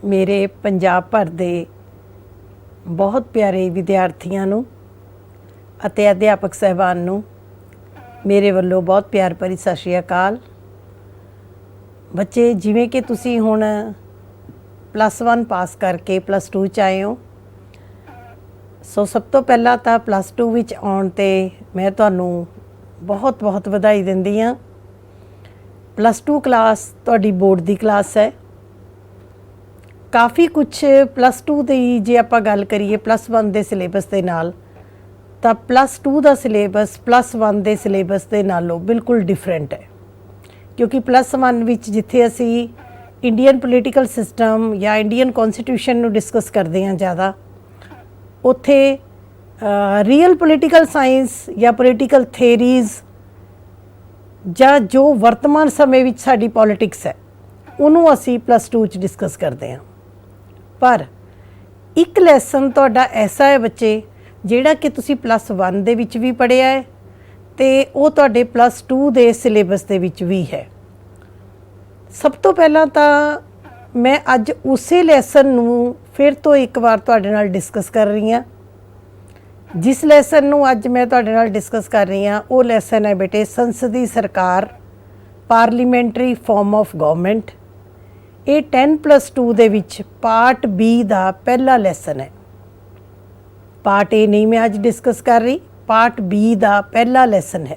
ਮੇਰੇ ਪੰਜਾਬ ਭਰ ਦੇ ਬਹੁਤ ਪਿਆਰੇ ਵਿਦਿਆਰਥੀਆਂ ਨੂੰ ਅਤੇ ਅਧਿਆਪਕ ਸਹਿਬਾਨ ਨੂੰ ਮੇਰੇ ਵੱਲੋਂ ਬਹੁਤ ਪਿਆਰ ਭਰੀ ਸਤਿ ਸ਼੍ਰੀ ਅਕਾਲ। ਬੱਚੇ, ਜਿਵੇਂ ਕਿ ਤੁਸੀਂ ਹੁਣ +1 ਪਾਸ ਕਰਕੇ +2 'ਚ ਆਏ ਹੋ, ਸੋ ਸਭ ਤੋਂ ਪਹਿਲਾਂ ਤਾਂ +2 ਵਿੱਚ ਆਉਣ 'ਤੇ ਮੈਂ ਤੁਹਾਨੂੰ ਬਹੁਤ ਬਹੁਤ ਵਧਾਈ ਦਿੰਦੀ ਹਾਂ। +2 ਕਲਾਸ ਤੁਹਾਡੀ ਬੋਰਡ ਦੀ ਕਲਾਸ ਹੈ। ਕਾफ़ी कुछ +2 ਦੀ ਜੇ ਆਪਾਂ ਗੱਲ ਕਰੀਏ +1 ਦੇ ਸਿਲੇਬਸ ਦੇ ਨਾਲ, ਤਾਂ +2 ਦਾ ਸਿਲੇਬਸ +1 ਦੇ ਸਿਲੇਬਸ ਦੇ ਨਾਲੋਂ ਬਿਲਕੁਲ ਡਿਫਰੈਂਟ ਹੈ। ਕਿਉਂਕਿ +1 ਵਿੱਚ ਜਿੱਥੇ ਅਸੀਂ ਇੰਡੀਅਨ ਪੋਲੀਟੀਕਲ ਸਿਸਟਮ ਜਾਂ ਇੰਡੀਅਨ ਕੌਨਸਟੀਟਿਊਸ਼ਨ ਨੂੰ ਡਿਸਕਸ ਕਰਦੇ ਹਾਂ ਜ਼ਿਆਦਾ, ਉੱਥੇ ਰੀਅਲ ਪੋਲੀਟੀਕਲ ਸਾਇੰਸ ਜਾਂ ਪੋਲੀਟੀਕਲ ਥਿਊਰੀਜ਼ ਜਾਂ ਜੋ ਵਰਤਮਾਨ ਸਮੇਂ ਵਿੱਚ ਸਾਡੀ ਪੋਲੀਟਿਕਸ ਹੈ ਉਹਨੂੰ ਅਸੀਂ +2 'ਚ ਡਿਸਕਸ ਕਰਦੇ ਹਾਂ। ਪਰ ਇੱਕ ਲੈਸਨ ਤੁਹਾਡਾ ਐਸਾ ਹੈ ਬੱਚੇ, ਜਿਹੜਾ ਕਿ ਤੁਸੀਂ +1 ਦੇ ਵਿੱਚ ਵੀ ਪੜ੍ਹਿਆ ਹੈ ਅਤੇ ਉਹ ਤੁਹਾਡੇ +2 ਦੇ ਸਿਲੇਬਸ ਦੇ ਵਿੱਚ ਵੀ ਹੈ। ਸਭ ਤੋਂ ਪਹਿਲਾਂ ਤਾਂ ਮੈਂ ਅੱਜ ਉਸੇ ਲੈਸਨ ਨੂੰ ਫਿਰ ਤੋਂ ਇੱਕ ਵਾਰ ਤੁਹਾਡੇ ਨਾਲ ਡਿਸਕਸ ਕਰ ਰਹੀ ਹਾਂ। ਜਿਸ ਲੈਸਨ ਨੂੰ ਅੱਜ ਮੈਂ ਤੁਹਾਡੇ ਨਾਲ ਡਿਸਕਸ ਕਰ ਰਹੀ ਹਾਂ ਉਹ ਲੈਸਨ ਹੈ ਬੇਟੇ ਸੰਸਦੀ ਸਰਕਾਰ, ਪਾਰਲੀਮੈਂਟਰੀ ਫਾਰਮ ਆਫ ਗਵਰਨਮੈਂਟ। ਇਹ 10+2 ਦੇ ਵਿੱਚ ਪਾਰਟ B ਦਾ ਪਹਿਲਾ ਲੈਸਨ ਹੈ। ਪਾਰਟ A ਨਹੀਂ ਮੈਂ ਅੱਜ ਡਿਸਕਸ ਕਰ ਰਹੀ, ਪਾਰਟ B ਦਾ ਪਹਿਲਾ ਲੈਸਨ ਹੈ।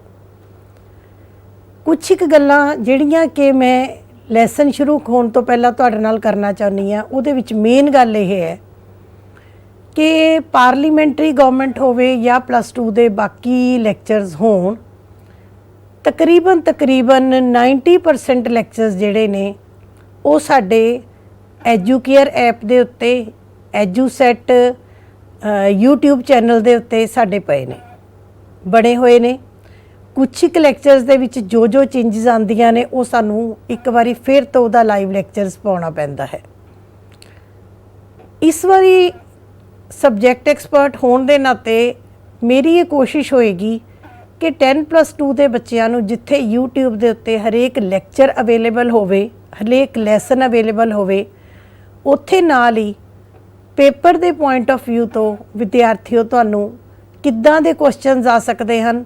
ਕੁਛ ਇੱਕ ਗੱਲਾਂ ਜਿਹੜੀਆਂ ਕਿ ਮੈਂ ਲੈਸਨ ਸ਼ੁਰੂ ਹੋਣ ਤੋਂ ਪਹਿਲਾਂ ਤੁਹਾਡੇ ਨਾਲ ਕਰਨਾ ਚਾਹੁੰਦੀ ਹਾਂ, ਉਹਦੇ ਵਿੱਚ ਮੇਨ ਗੱਲ ਇਹ ਹੈ ਕਿ ਪਾਰਲੀਮੈਂਟਰੀ ਗਵਰਨਮੈਂਟ ਹੋਵੇ ਜਾਂ +2 ਦੇ ਬਾਕੀ ਲੈਕਚਰਸ ਹੋਣ, ਤਕਰੀਬਨ 90% ਲੈਕਚਰਸ ਜਿਹੜੇ ਨੇ ਉਹ ਸਾਡੇ ਐਜੂਕੇਅਰ ਐਪ ਦੇ ਉੱਤੇ, ਐਜੂਸੈਟ YouTube ਚੈਨਲ ਦੇ ਉੱਤੇ ਸਾਡੇ ਪਏ ਨੇ, ਬਣੇ ਹੋਏ ਨੇ। ਕੁਛ ਇੱਕ ਲੈਕਚਰਸ ਦੇ ਵਿੱਚ ਜੋ ਚੇਂਜਸ ਆਉਂਦੀਆਂ ਨੇ ਉਹ ਸਾਨੂੰ ਇੱਕ ਵਾਰੀ ਫਿਰ ਤੋਂ ਉਹਦਾ ਲਾਈਵ ਲੈਕਚਰਸ ਪਾਉਣਾ ਪੈਂਦਾ ਹੈ। ਇਸ ਵਾਰੀ ਸਬਜੈਕਟ ਐਕਸਪਰਟ ਹੋਣ ਦੇ ਨਾਤੇ ਮੇਰੀ ਇਹ ਕੋਸ਼ਿਸ਼ ਹੋਏਗੀ ਕਿ 10+2 ਦੇ ਬੱਚਿਆਂ ਨੂੰ ਜਿੱਥੇ YouTube ਦੇ ਉੱਤੇ ਹਰੇਕ ਲੈਕਚਰ ਅਵੇਲੇਬਲ ਹੋਵੇ, ਹਰੇਕ ਲੈਸਨ ਅਵੇਲੇਬਲ ਹੋਵੇ, ਉੱਥੇ ਨਾਲ ਹੀ ਪੇਪਰ ਦੇ ਪੁਆਇੰਟ ਆਫ ਵਿਊ ਤੋਂ ਵਿਦਿਆਰਥੀਓ ਤੁਹਾਨੂੰ ਕਿੱਦਾਂ ਦੇ ਕੁਐਸਚਨਸ ਆ ਸਕਦੇ ਹਨ,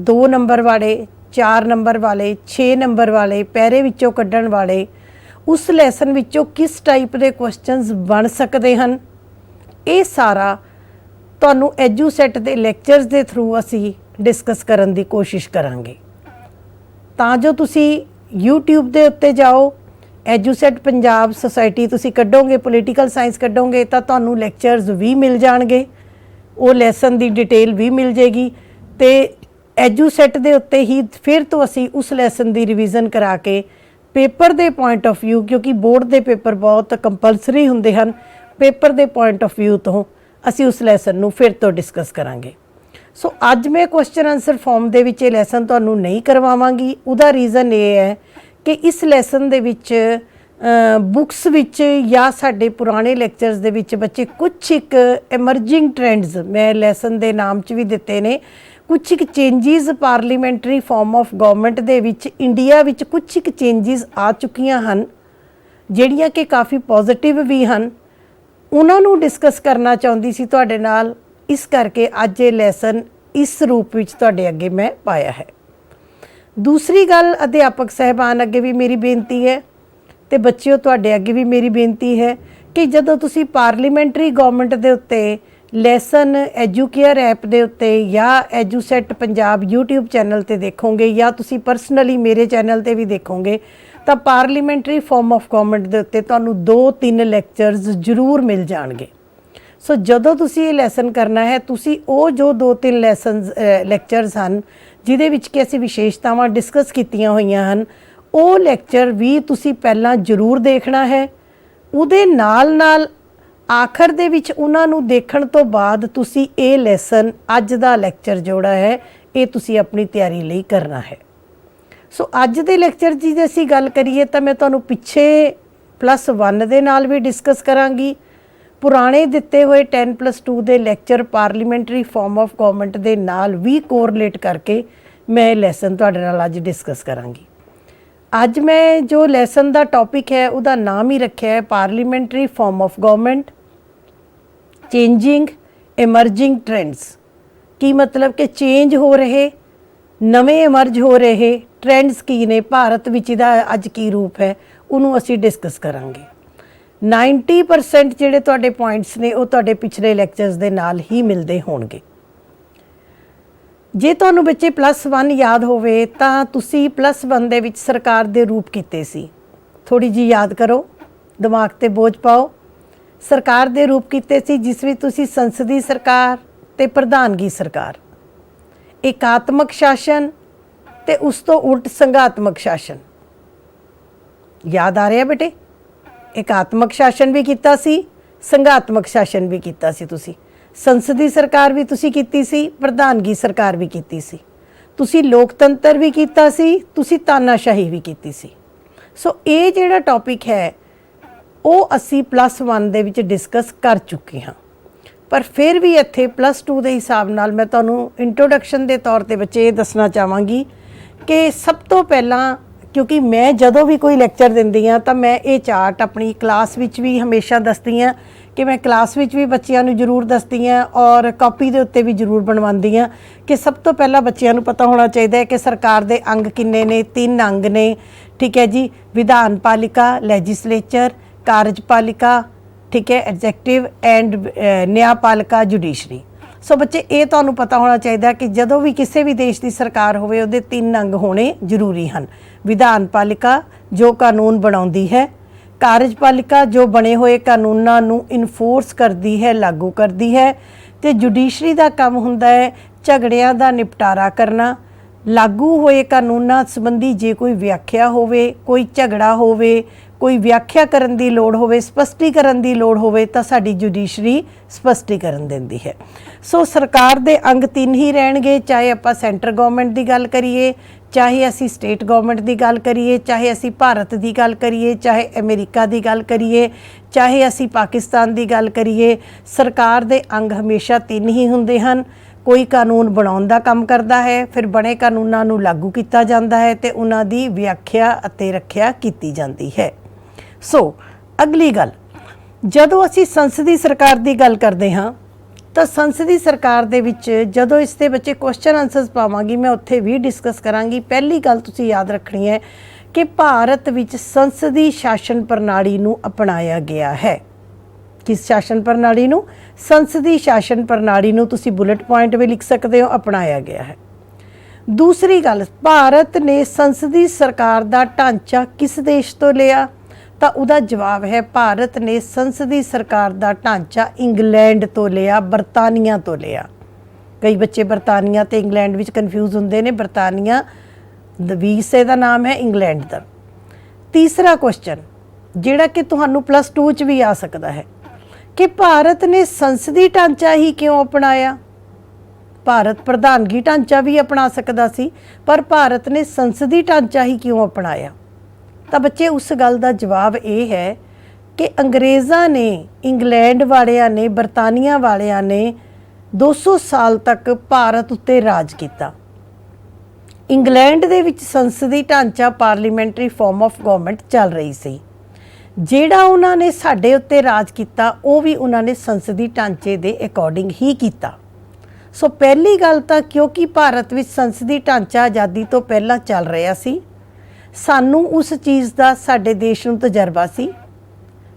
2 ਨੰਬਰ ਵਾਲੇ, 4 ਨੰਬਰ ਵਾਲੇ, 6 ਨੰਬਰ ਵਾਲੇ, ਪੈਰੇ ਵਿੱਚੋਂ ਕੱਢਣ ਵਾਲੇ, ਉਸ ਲੈਸਨ ਵਿੱਚੋਂ ਕਿਸ ਟਾਈਪ ਦੇ ਕੁਐਸਚਨਸ ਬਣ ਸਕਦੇ ਹਨ, ਇਹ ਸਾਰਾ ਤੁਹਾਨੂੰ ਐਜੂਸੈਟ ਦੇ ਲੈਕਚਰਸ ਦੇ ਥਰੂ ਅਸੀਂ ਡਿਸਕਸ ਕਰਨ ਦੀ ਕੋਸ਼ਿਸ਼ ਕਰਾਂਗੇ, ਤਾਂ ਜੋ ਤੁਸੀਂ YouTube ਦੇ ਉੱਤੇ ਜਾਓ, ਐਜੂਸੈਟ ਪੰਜਾਬ ਸੁਸਾਇਟੀ ਤੁਸੀਂ ਕੱਢੋਗੇ, ਪੋਲੀਟੀਕਲ ਸਾਇੰਸ ਕੱਢੋਗੇ ਤਾਂ ਤੁਹਾਨੂੰ ਲੈਕਚਰਸ ਵੀ ਮਿਲ ਜਾਣਗੇ, ਉਹ ਲੈਸਨ ਦੀ ਡਿਟੇਲ ਵੀ ਮਿਲ ਜੇਗੀ ਅਤੇ ਐਜੂਸੈਟ ਦੇ ਉੱਤੇ ਹੀ ਫਿਰ ਤੋਂ ਅਸੀਂ ਉਸ ਲੈਸਨ ਦੀ ਰਿਵੀਜ਼ਨ ਕਰਾ ਕੇ ਪੇਪਰ ਦੇ ਪੁਆਇੰਟ ਆਫ ਵਿਊ, ਕਿਉਂਕਿ ਬੋਰਡ ਦੇ ਪੇਪਰ ਬਹੁਤ ਕੰਪਲਸਰੀ ਹੁੰਦੇ ਹਨ, ਪੇਪਰ ਦੇ ਪੁਆਇੰਟ ਆਫ ਵਿਊ ਤੋਂ ਅਸੀਂ ਉਸ ਲੈਸਨ ਨੂੰ ਫਿਰ ਤੋਂ ਡਿਸਕਸ ਕਰਾਂਗੇ। ਸੋ ਅੱਜ ਮੈਂ ਕੁਐਸਚਨ ਆਨਸਰ ਫਾਰਮ ਦੇ ਵਿੱਚ ਇਹ ਲੈਸਨ ਤੁਹਾਨੂੰ ਨਹੀਂ ਕਰਵਾਵਾਂਗੀ। ਉਹਦਾ ਰੀਜ਼ਨ ਇਹ ਹੈ ਕਿ ਇਸ ਲੈਸਨ ਦੇ ਵਿੱਚ ਬੁੱਕਸ ਵਿੱਚ ਜਾਂ ਸਾਡੇ ਪੁਰਾਣੇ ਲੈਕਚਰਸ ਦੇ ਵਿੱਚ ਬੱਚੇ ਕੁਛ ਇੱਕ ਐਮਰਜਿੰਗ ਟ੍ਰੈਂਡਸ ਮੈਂ ਲੈਸਨ ਦੇ ਨਾਮ 'ਚ ਵੀ ਦਿੱਤੇ ਨੇ, ਕੁਛ ਇੱਕ changes parliamentary farm of government ਦੇ ਵਿੱਚ ਇੰਡੀਆ ਵਿੱਚ ਕੁਛ ਇੱਕ ਚੇਂਜਿਸ ਆ ਚੁੱਕੀਆਂ ਹਨ, ਜਿਹੜੀਆਂ ਕਿ ਕਾਫੀ ਪੋਜ਼ੀਟਿਵ ਵੀ ਹਨ। ਉਹਨਾਂ ਨੂੰ ਡਿਸਕਸ ਕਰਨਾ ਚਾਹੁੰਦੀ ਸੀ ਤੁਹਾਡੇ ਨਾਲ, ਇਸ ਕਰਕੇ ਅੱਜ ਇਹ ਲੈਸਨ ਇਸ ਰੂਪ ਵਿੱਚ ਤੁਹਾਡੇ ਅੱਗੇ ਮੈਂ ਪਾਇਆ ਹੈ। ਦੂਸਰੀ ਗੱਲ, ਅਧਿਆਪਕ ਸਹਿਬਾਨ ਅੱਗੇ ਵੀ ਮੇਰੀ ਬੇਨਤੀ ਹੈ ਅਤੇ ਬੱਚਿਓ ਤੁਹਾਡੇ ਅੱਗੇ ਵੀ ਮੇਰੀ ਬੇਨਤੀ ਹੈ ਕਿ ਜਦੋਂ ਤੁਸੀਂ ਪਾਰਲੀਮੈਂਟਰੀ ਗਵਰਨਮੈਂਟ ਦੇ ਉੱਤੇ ਲੈਸਨ ਐਜੂਕੇਅਰ ਐਪ ਦੇ ਉੱਤੇ ਜਾਂ ਐਜੂਸੈਟ ਪੰਜਾਬ YouTube ਚੈਨਲ 'ਤੇ ਦੇਖੋਗੇ ਜਾਂ ਤੁਸੀਂ ਪਰਸਨਲੀ ਮੇਰੇ ਚੈਨਲ 'ਤੇ ਵੀ ਦੇਖੋਗੇ, ਤਾਂ ਪਾਰਲੀਮੈਂਟਰੀ ਫਾਰਮ ਆਫ ਗਵਰਨਮੈਂਟ ਦੇ ਉੱਤੇ ਤੁਹਾਨੂੰ 2-3 ਲੈਕਚਰਸ ਜ਼ਰੂਰ ਮਿਲ ਜਾਣਗੇ। ਸੋ ਜਦੋਂ ਤੁਸੀਂ ਇਹ ਲੈਸਨ ਕਰਨਾ ਹੈ, ਤੁਸੀਂ ਉਹ ਜੋ 2-3 ਲੈਕਚਰਸ ਹਨ ਜਿਹਦੇ ਵਿੱਚ ਕਿ ਅਸੀਂ ਵਿਸ਼ੇਸ਼ਤਾਵਾਂ ਡਿਸਕਸ ਕੀਤੀਆਂ ਹੋਈਆਂ ਹਨ, ਉਹ ਲੈਕਚਰ ਵੀ ਤੁਸੀਂ ਪਹਿਲਾਂ ਜ਼ਰੂਰ ਦੇਖਣਾ ਹੈ। ਉਹਦੇ ਨਾਲ ਆਖਰ ਦੇ ਵਿੱਚ ਉਹਨਾਂ ਨੂੰ ਦੇਖਣ ਤੋਂ ਬਾਅਦ ਤੁਸੀਂ ਇਹ ਲੈਸਨ, ਅੱਜ ਦਾ ਲੈਕਚਰ ਜਿਹੜਾ ਹੈ, ਇਹ ਤੁਸੀਂ ਆਪਣੀ ਤਿਆਰੀ ਲਈ ਕਰਨਾ ਹੈ। ਸੋ ਅੱਜ ਦੇ ਲੈਕਚਰ ਦੀ ਜੇ ਅਸੀਂ ਗੱਲ ਕਰੀਏ ਤਾਂ ਮੈਂ ਤੁਹਾਨੂੰ ਪਿੱਛੇ +1 ਦੇ ਨਾਲ ਵੀ ਡਿਸਕਸ ਕਰਾਂਗੀ, ਪੁਰਾਣੇ ਦਿੱਤੇ ਹੋਏ 10+2 ਦੇ lecture parliamentary farm of government ਦੇ ਨਾਲ ਵੀ ਕੋਰਿਲੇਟ ਕਰਕੇ ਮੈਂ ਇਹ ਲੈਸਨ ਤੁਹਾਡੇ ਨਾਲ ਅੱਜ ਡਿਸਕਸ ਕਰਾਂਗੀ। ਅੱਜ मैं जो ਲੈਸਨ ਦਾ ਟੌਪਿਕ ਹੈ ਉਹਦਾ ਨਾਮ ਹੀ ਰੱਖਿਆ ਹੈ parliamentary farm of government changing emerging trends. की मतलब कि चेंज हो रहे नवे एमर्ज हो रहे ट्रेंड्स की ने भारत विच इहदा अज की रूप है उन्होंने असी डिस्कस करांगे। 90% जिहड़े तुहाडे पॉइंट्स ने वो तुहाडे पिछले लैक्चर्स दे नाल ही मिलते होणगे। जे तुहानूं बच्चे +1 याद होवे तां तुसी +1 दे विच सरकार दे रूप कीते सी। थोड़ी जी याद करो, दिमाग ते बोझ पाओ। सरकार दे रूप कीते सी जिस विच तुसी संसदी सरकार ते प्रधानगी सरकार, एकात्मक शासन ते उस तो उल्ट संघात्मक शासन। याद आ रहा बेटे? एकात्मक शासन भी कीता सी, संघात्मक शासन भी कीता सी तुसी। संसदी सरकार भी तुसी कीती सी, प्रधानगी सरकार भी कीती सी। तुसी लोकतंत्र भी कीता सी, तुसी तानाशाही भी कीती सी। सो ये जिहड़ा टॉपिक है ਉਹ ਅਸੀਂ +1 ਦੇ ਵਿੱਚ ਡਿਸਕਸ ਕਰ ਚੁੱਕੇ ਹਾਂ। ਪਰ ਫਿਰ ਵੀ ਇੱਥੇ +2 ਦੇ ਹਿਸਾਬ ਨਾਲ ਮੈਂ ਤੁਹਾਨੂੰ ਇੰਟਰੋਡਕਸ਼ਨ ਦੇ ਤੌਰ ਤੇ ਬੱਚੇ ਇਹ ਦੱਸਣਾ ਚਾਹਾਂਗੀ ਕਿ ਸਭ ਤੋਂ ਪਹਿਲਾਂ, ਕਿਉਂਕਿ ਮੈਂ ਜਦੋਂ ਵੀ ਕੋਈ ਲੈਕਚਰ ਦਿੰਦੀ ਹਾਂ ਤਾਂ ਮੈਂ ਇਹ ਚਾਰਟ ਆਪਣੀ ਕਲਾਸ ਵਿੱਚ ਵੀ ਹਮੇਸ਼ਾ ਦੱਸਦੀ ਹਾਂ ਕਿ ਮੈਂ ਕਲਾਸ ਵਿੱਚ ਵੀ ਬੱਚਿਆਂ ਨੂੰ ਜ਼ਰੂਰ ਦੱਸਦੀ ਹਾਂ ਔਰ ਕਾਪੀ ਦੇ ਉੱਤੇ ਵੀ ਜ਼ਰੂਰ ਬਣਵਾਉਂਦੀ ਹਾਂ ਕਿ ਸਭ ਤੋਂ ਪਹਿਲਾਂ ਬੱਚਿਆਂ ਨੂੰ ਪਤਾ ਹੋਣਾ ਚਾਹੀਦਾ ਹੈ ਕਿ ਸਰਕਾਰ ਦੇ ਅੰਗ ਕਿੰਨੇ ਨੇ। 3 ਅੰਗ ਨੇ, ਠੀਕ ਹੈ ਜੀ। ਵਿਧਾਨ ਪਾਲਿਕਾ, ਲੈਜਿਸਲੇਚਰ, कार्यपालिका, ठीक है, एग्जैक्टिव एंड न्यायपालिका, जुडिशरी। सो बच्चे ये तुहानूं पता होना चाहिए कि जदों भी किसी भी देश की सरकार होवे उहदे 3 अंग होने जरूरी हैं। विधान पालिका जो कानून बनाउंदी है, कार्यपालिका जो बने हुए कानूनां नूं इनफोर्स करती है, लागू करती है, ते जुडिशरी का काम हुंदा है झगड़ियां दा निपटारा करना। लागू होए कानूनां संबंधी जे कोई व्याख्या होवे, कोई झगड़ा होवे, कोई व्याख्या करन दी लोड़ होवे, स्पष्टीकरण दी लोड़ होवे तां साडी जुडिशरी स्पष्टीकरण दिंदी है। सो सरकार दे अंग 3 ही रहणगे, चाहे आपां सेंटर गवर्नमेंट दी गल करिए, चाहे असी स्टेट गवर्नमेंट दी गल करिए, चाहे असी भारत दी गल करिए, चाहे अमेरिका दी गल करिए, चाहे असी पाकिस्तान दी गल करिए। सरकार दे अंग हमेशा 3 ही हुंदे हन। कोई कानून बनाउण दा काम करदा है, फिर बने कानूनां नूं लागू कीता जांदा है ते उन्हां दी व्याख्या अते रखिया कीती जांदी है। सो अगली गल, जदों असी संसदी सरकार की गल करते हाँ तो संसदी सरकार दे विच जदों इसके बच्चे क्वेश्चन आंसर्स पावांगी मैं उत्थे भी डिस्कस करांगी। पहली गल तुसीं याद रखनी है कि भारत विच संसदी शासन प्रणाली नूं अपनाया गया है। किस शासन प्रणाली नूं? संसदी शासन प्रणाली नूं तुसीं बुलेट पॉइंट भी लिख सकते हो, अपनाया गया है। दूसरी गल, भारत ने संसदी सरकार का ढांचा किस देश तो लिया? तो उसका जवाब है भारत ने संसदी सरकार का ढांचा इंग्लैंड तो लिया, बरतानिया तो लिया। कई बच्चे बरतानिया तो इंग्लैंड में कन्फ्यूज होंगे ने। बरतानिया विसे का नाम है, इंग्लैंड का। तीसरा क्वेश्चन जिहड़ा कि तुहानूं +2 च भी आ सकता है कि भारत ने संसदी ढांचा ही क्यों अपनाया? भारत प्रधानगी ढांचा भी अपना सकता सी, पर भारत ने संसदी ढांचा ही क्यों अपनाया? तो बच्चे उस गल का जवाब ये है कि अंग्रेज़ां ने, इंग्लैंड वालियां ने, बरतानिया वालियां ने 200 साल तक भारत उत्ते राज किया। इंग्लैंड दे विच संसदी ढांचा पार्लीमेंटरी फॉर्म ऑफ गवर्नमेंट चल रही सी। जिहड़ा उन्होंने साडे उत्ते राज किया वो भी उन्होंने संसदी ढांचे दे अकॉर्डिंग ही किया। सो पहली गल तो क्योंकि भारत विच संसदी ढांचा आज़ादी तो पहला चल रहा सी, सानू उस चीज़ का साडे देश नूं तजर्बा सी।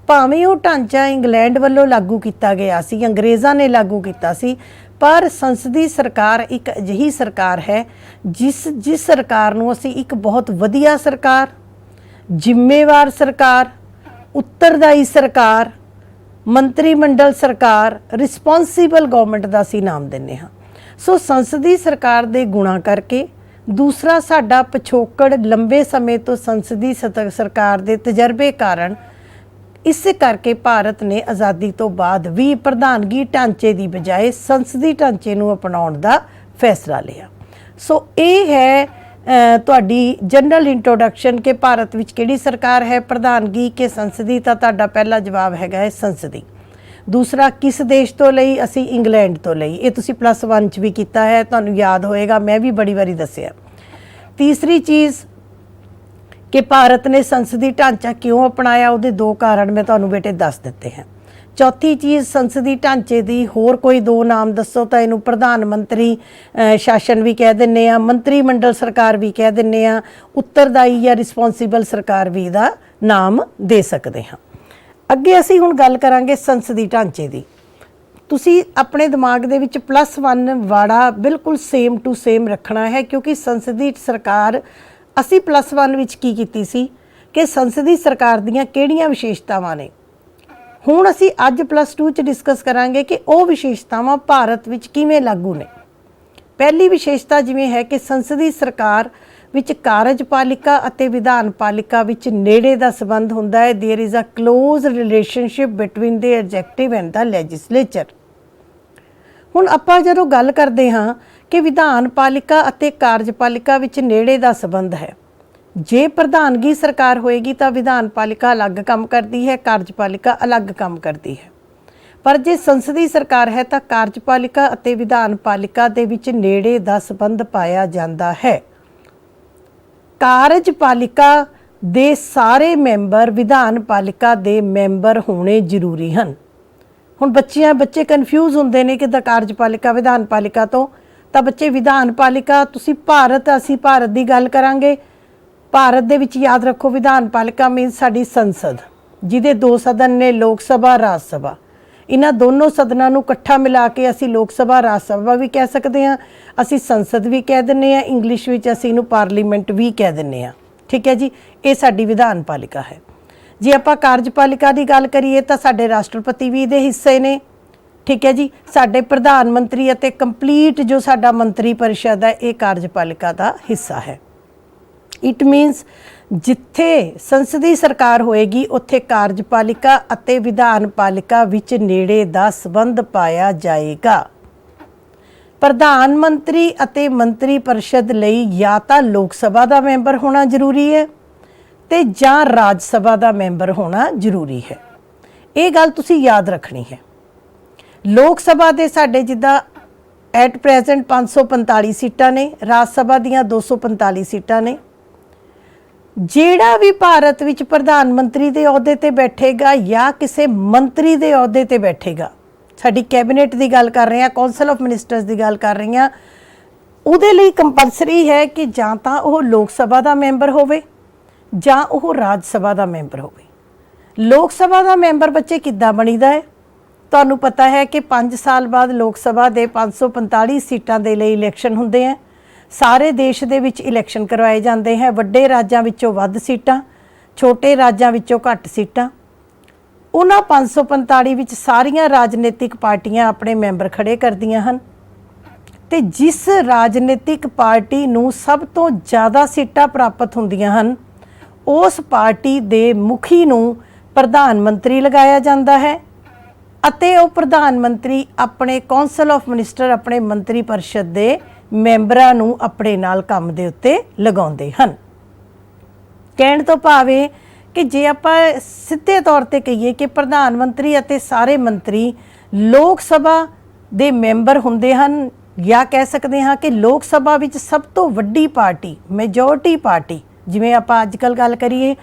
भावें वो ढांचा इंग्लैंड वालों लागू किया गया सी, अंग्रेज़ां ने लागू किया सी, पर संसदी सरकार एक अजिही सरकार है जिस सरकार नूं असीं एक बहुत वधिया सरकार, जिम्मेवार सरकार, उत्तरदाई सरकार, मंत्रीमंडल सरकार, रिस्पोंसिबल गवर्नमेंट का असीं नाम दिंदे हां। सो संसदी सरकार दे गुणा करके, दूसरा साडा पिछोकड़ लंबे समय तो संसदी सरकार के तजर्बे कारण, इस करके भारत ने आज़ादी तो बाद भी प्रधानगी ढांचे की बजाय संसदी ढांचे नूं अपनाउण दा फैसला लिया। सो ये है तुहाडी जनरल इंट्रोडक्शन कि भारत विच किहड़ी सरकार है, प्रधानगी के संसदी। तो तुहाडा पहला जवाब है संसदी। दूसरा किस देश तो लई? असी इंग्लैंड तो लई। ये तुसी +1 च भी कीता है, तुहानूं याद होएगा, मैं भी बड़ी बारी दस्सिया। तीसरी चीज़ कि भारत ने संसदीय ढांचा क्यों अपनाया, ਉਹਦੇ ਦੋ ਕਾਰਨ ਮੈਂ ਤੁਹਾਨੂੰ ਬੇਟੇ ਦੱਸ ਦਿੱਤੇ हैं। चौथी चीज़ संसदीय ढांचे की होर कोई दो नाम दसो तो इनू प्रधान मंत्री शासन भी कह दिंने आ, मंत्रीमंडल सरकार भी कह दिंने आ, उत्तरदाई या रिस्पोंसिबल सरकार भी दा नाम दे सकते हाँ। अगे असी हुण गल करांगे संसदीय ढांचे की। तुसी अपने दिमाग दे विच +1 वाड़ा बिल्कुल सेम टू सेम रखना है, क्योंकि संसदीय सरकार असी +1 विच की कीती सी कि संसदीय सरकार दीयां किहड़ियां विशेषतावां ने। हुण असी अज +2 च डिस्कस करांगे कि वो विशेषतावां भारत विच किवें लागू ने। पहली विशेषता जिवें है कि संसदीय सरकार विच कार्यपालिका अते विधानपालिका विच नेड़े दा संबंध हुंदा है। There is a close relationship between the executive and the legislature. हुण आपां जदों गल करदे हां कि विधानपालिका अते कार्यपालिका विच नेड़े दा संबंध है, जे प्रधानगी सरकार होएगी तो विधानपालिका अलग काम करती है, कार्यपालिका अलग काम करती है। पर जे संसदीय सरकार है तो कार्यपालिका अते विधानपालिका दे विच नेड़े दा संबंध पाया जाता है। कार्यपालिका दे सारे मैंबर विधानपालिका दे मैंबर होने जरूरी हैं। हुण बच्चे कन्फ्यूज़ होंदे ने कि कार्यपालिका विधानपालिका तो बच्चे विधानपालिका तुसी भारत असी भारत की गल करांगे। भारत दे विच याद रखो विधानपालिका मीनस साडी संसद, जिहदे 2 सदन ने लोक सभा राज सभा। इन्हां दोनों सदनां नूं इकट्ठा मिला के असी लोक सभा राज सभा भी कह सकते हैं, असी संसद भी कह दिंदे हां, इंग्लिश विच असी इहनूं पार्लीमेंट भी कह दिंदे हां। ठीक है जी, ये साडी विधानपालिका है। जे आपां कार्यपालिका की गल करिए तो साडे राष्ट्रपति भी इहदे हिस्से ने। ठीक है जी, साडे प्रधान मंत्री अते कंप्लीट जो साडा मंत्री परिषद है ये कार्यपालिका का हिस्सा है। इट मीनस जिथे संसदीय सरकार होएगी उत्थे कार्यपालिका अते विधानपालिका विच नेड़े दा संबंध पाया जाएगा। प्रधानमंत्री अते मंत्री परिषद लई या तो लोक सभा का मैंबर होना जरूरी है ते जां राज सभा का मैंबर होना जरूरी है। ये गल तुसी याद रखनी है। लोक सभा दे साडे जिद्दां एट प्रेजेंट 545 सीटां ने, राज सभा दीयां 245 सीटां ने। ਜਿਹੜਾ भी भारत विच प्रधानमंत्री के अहुदे ते बैठेगा या किसी मंत्री के अहुदे ते बैठेगा, साडी कैबिनेट की गल कर रहे हैं, कौंसल ऑफ मिनिस्टर्स की गल कर रही हैं, उहदे लई कंपलसरी है कि जां तां ओह लोक सभा का मैंबर होवे जां ओह राज सभा का मैंबर होवे। लोक सभा का मैंबर बच्चे किद्दां बणीदा है? तुहानूं पता है कि 5 साल बाद लोक सभा के 545 सीटां दे लई इलैक्शन हुंदे हैं। सारे देश दे विच इलैक्शन करवाए जाते हैं। वड्डे राज्यां विचों वध सीटां, छोटे राज्यां विचों घट सीटां। उन्हां 545 विच सारियां राजनीतिक पार्टियां अपने मैंबर खड़े करदियां हन ते जिस राजनीतिक पार्टी नूं सब तो ज़्यादा सीटां प्राप्त हुंदियां हन उस पार्टी दे मुखी नूं प्रधानमंत्री लगाया जाता है अते वो प्रधानमंत्री अपने कौंसल ऑफ मिनिस्टर अपने मंत्री परिषद दे मैंबरां नूं अपने नाल काम दे उत्ते लगाउंदे हन। कहण तो भाव है कि जे आपां सीधे तौर ते कहिए कि प्रधानमंत्री अते सारे मंत्री लोक सभा दे मैंबर हुंदे हन, या कह सकते हाँ कि लोक सभा विच सब तो वड्डी पार्टी मेजोरिटी पार्टी जिवें आपां अजकल गल करिए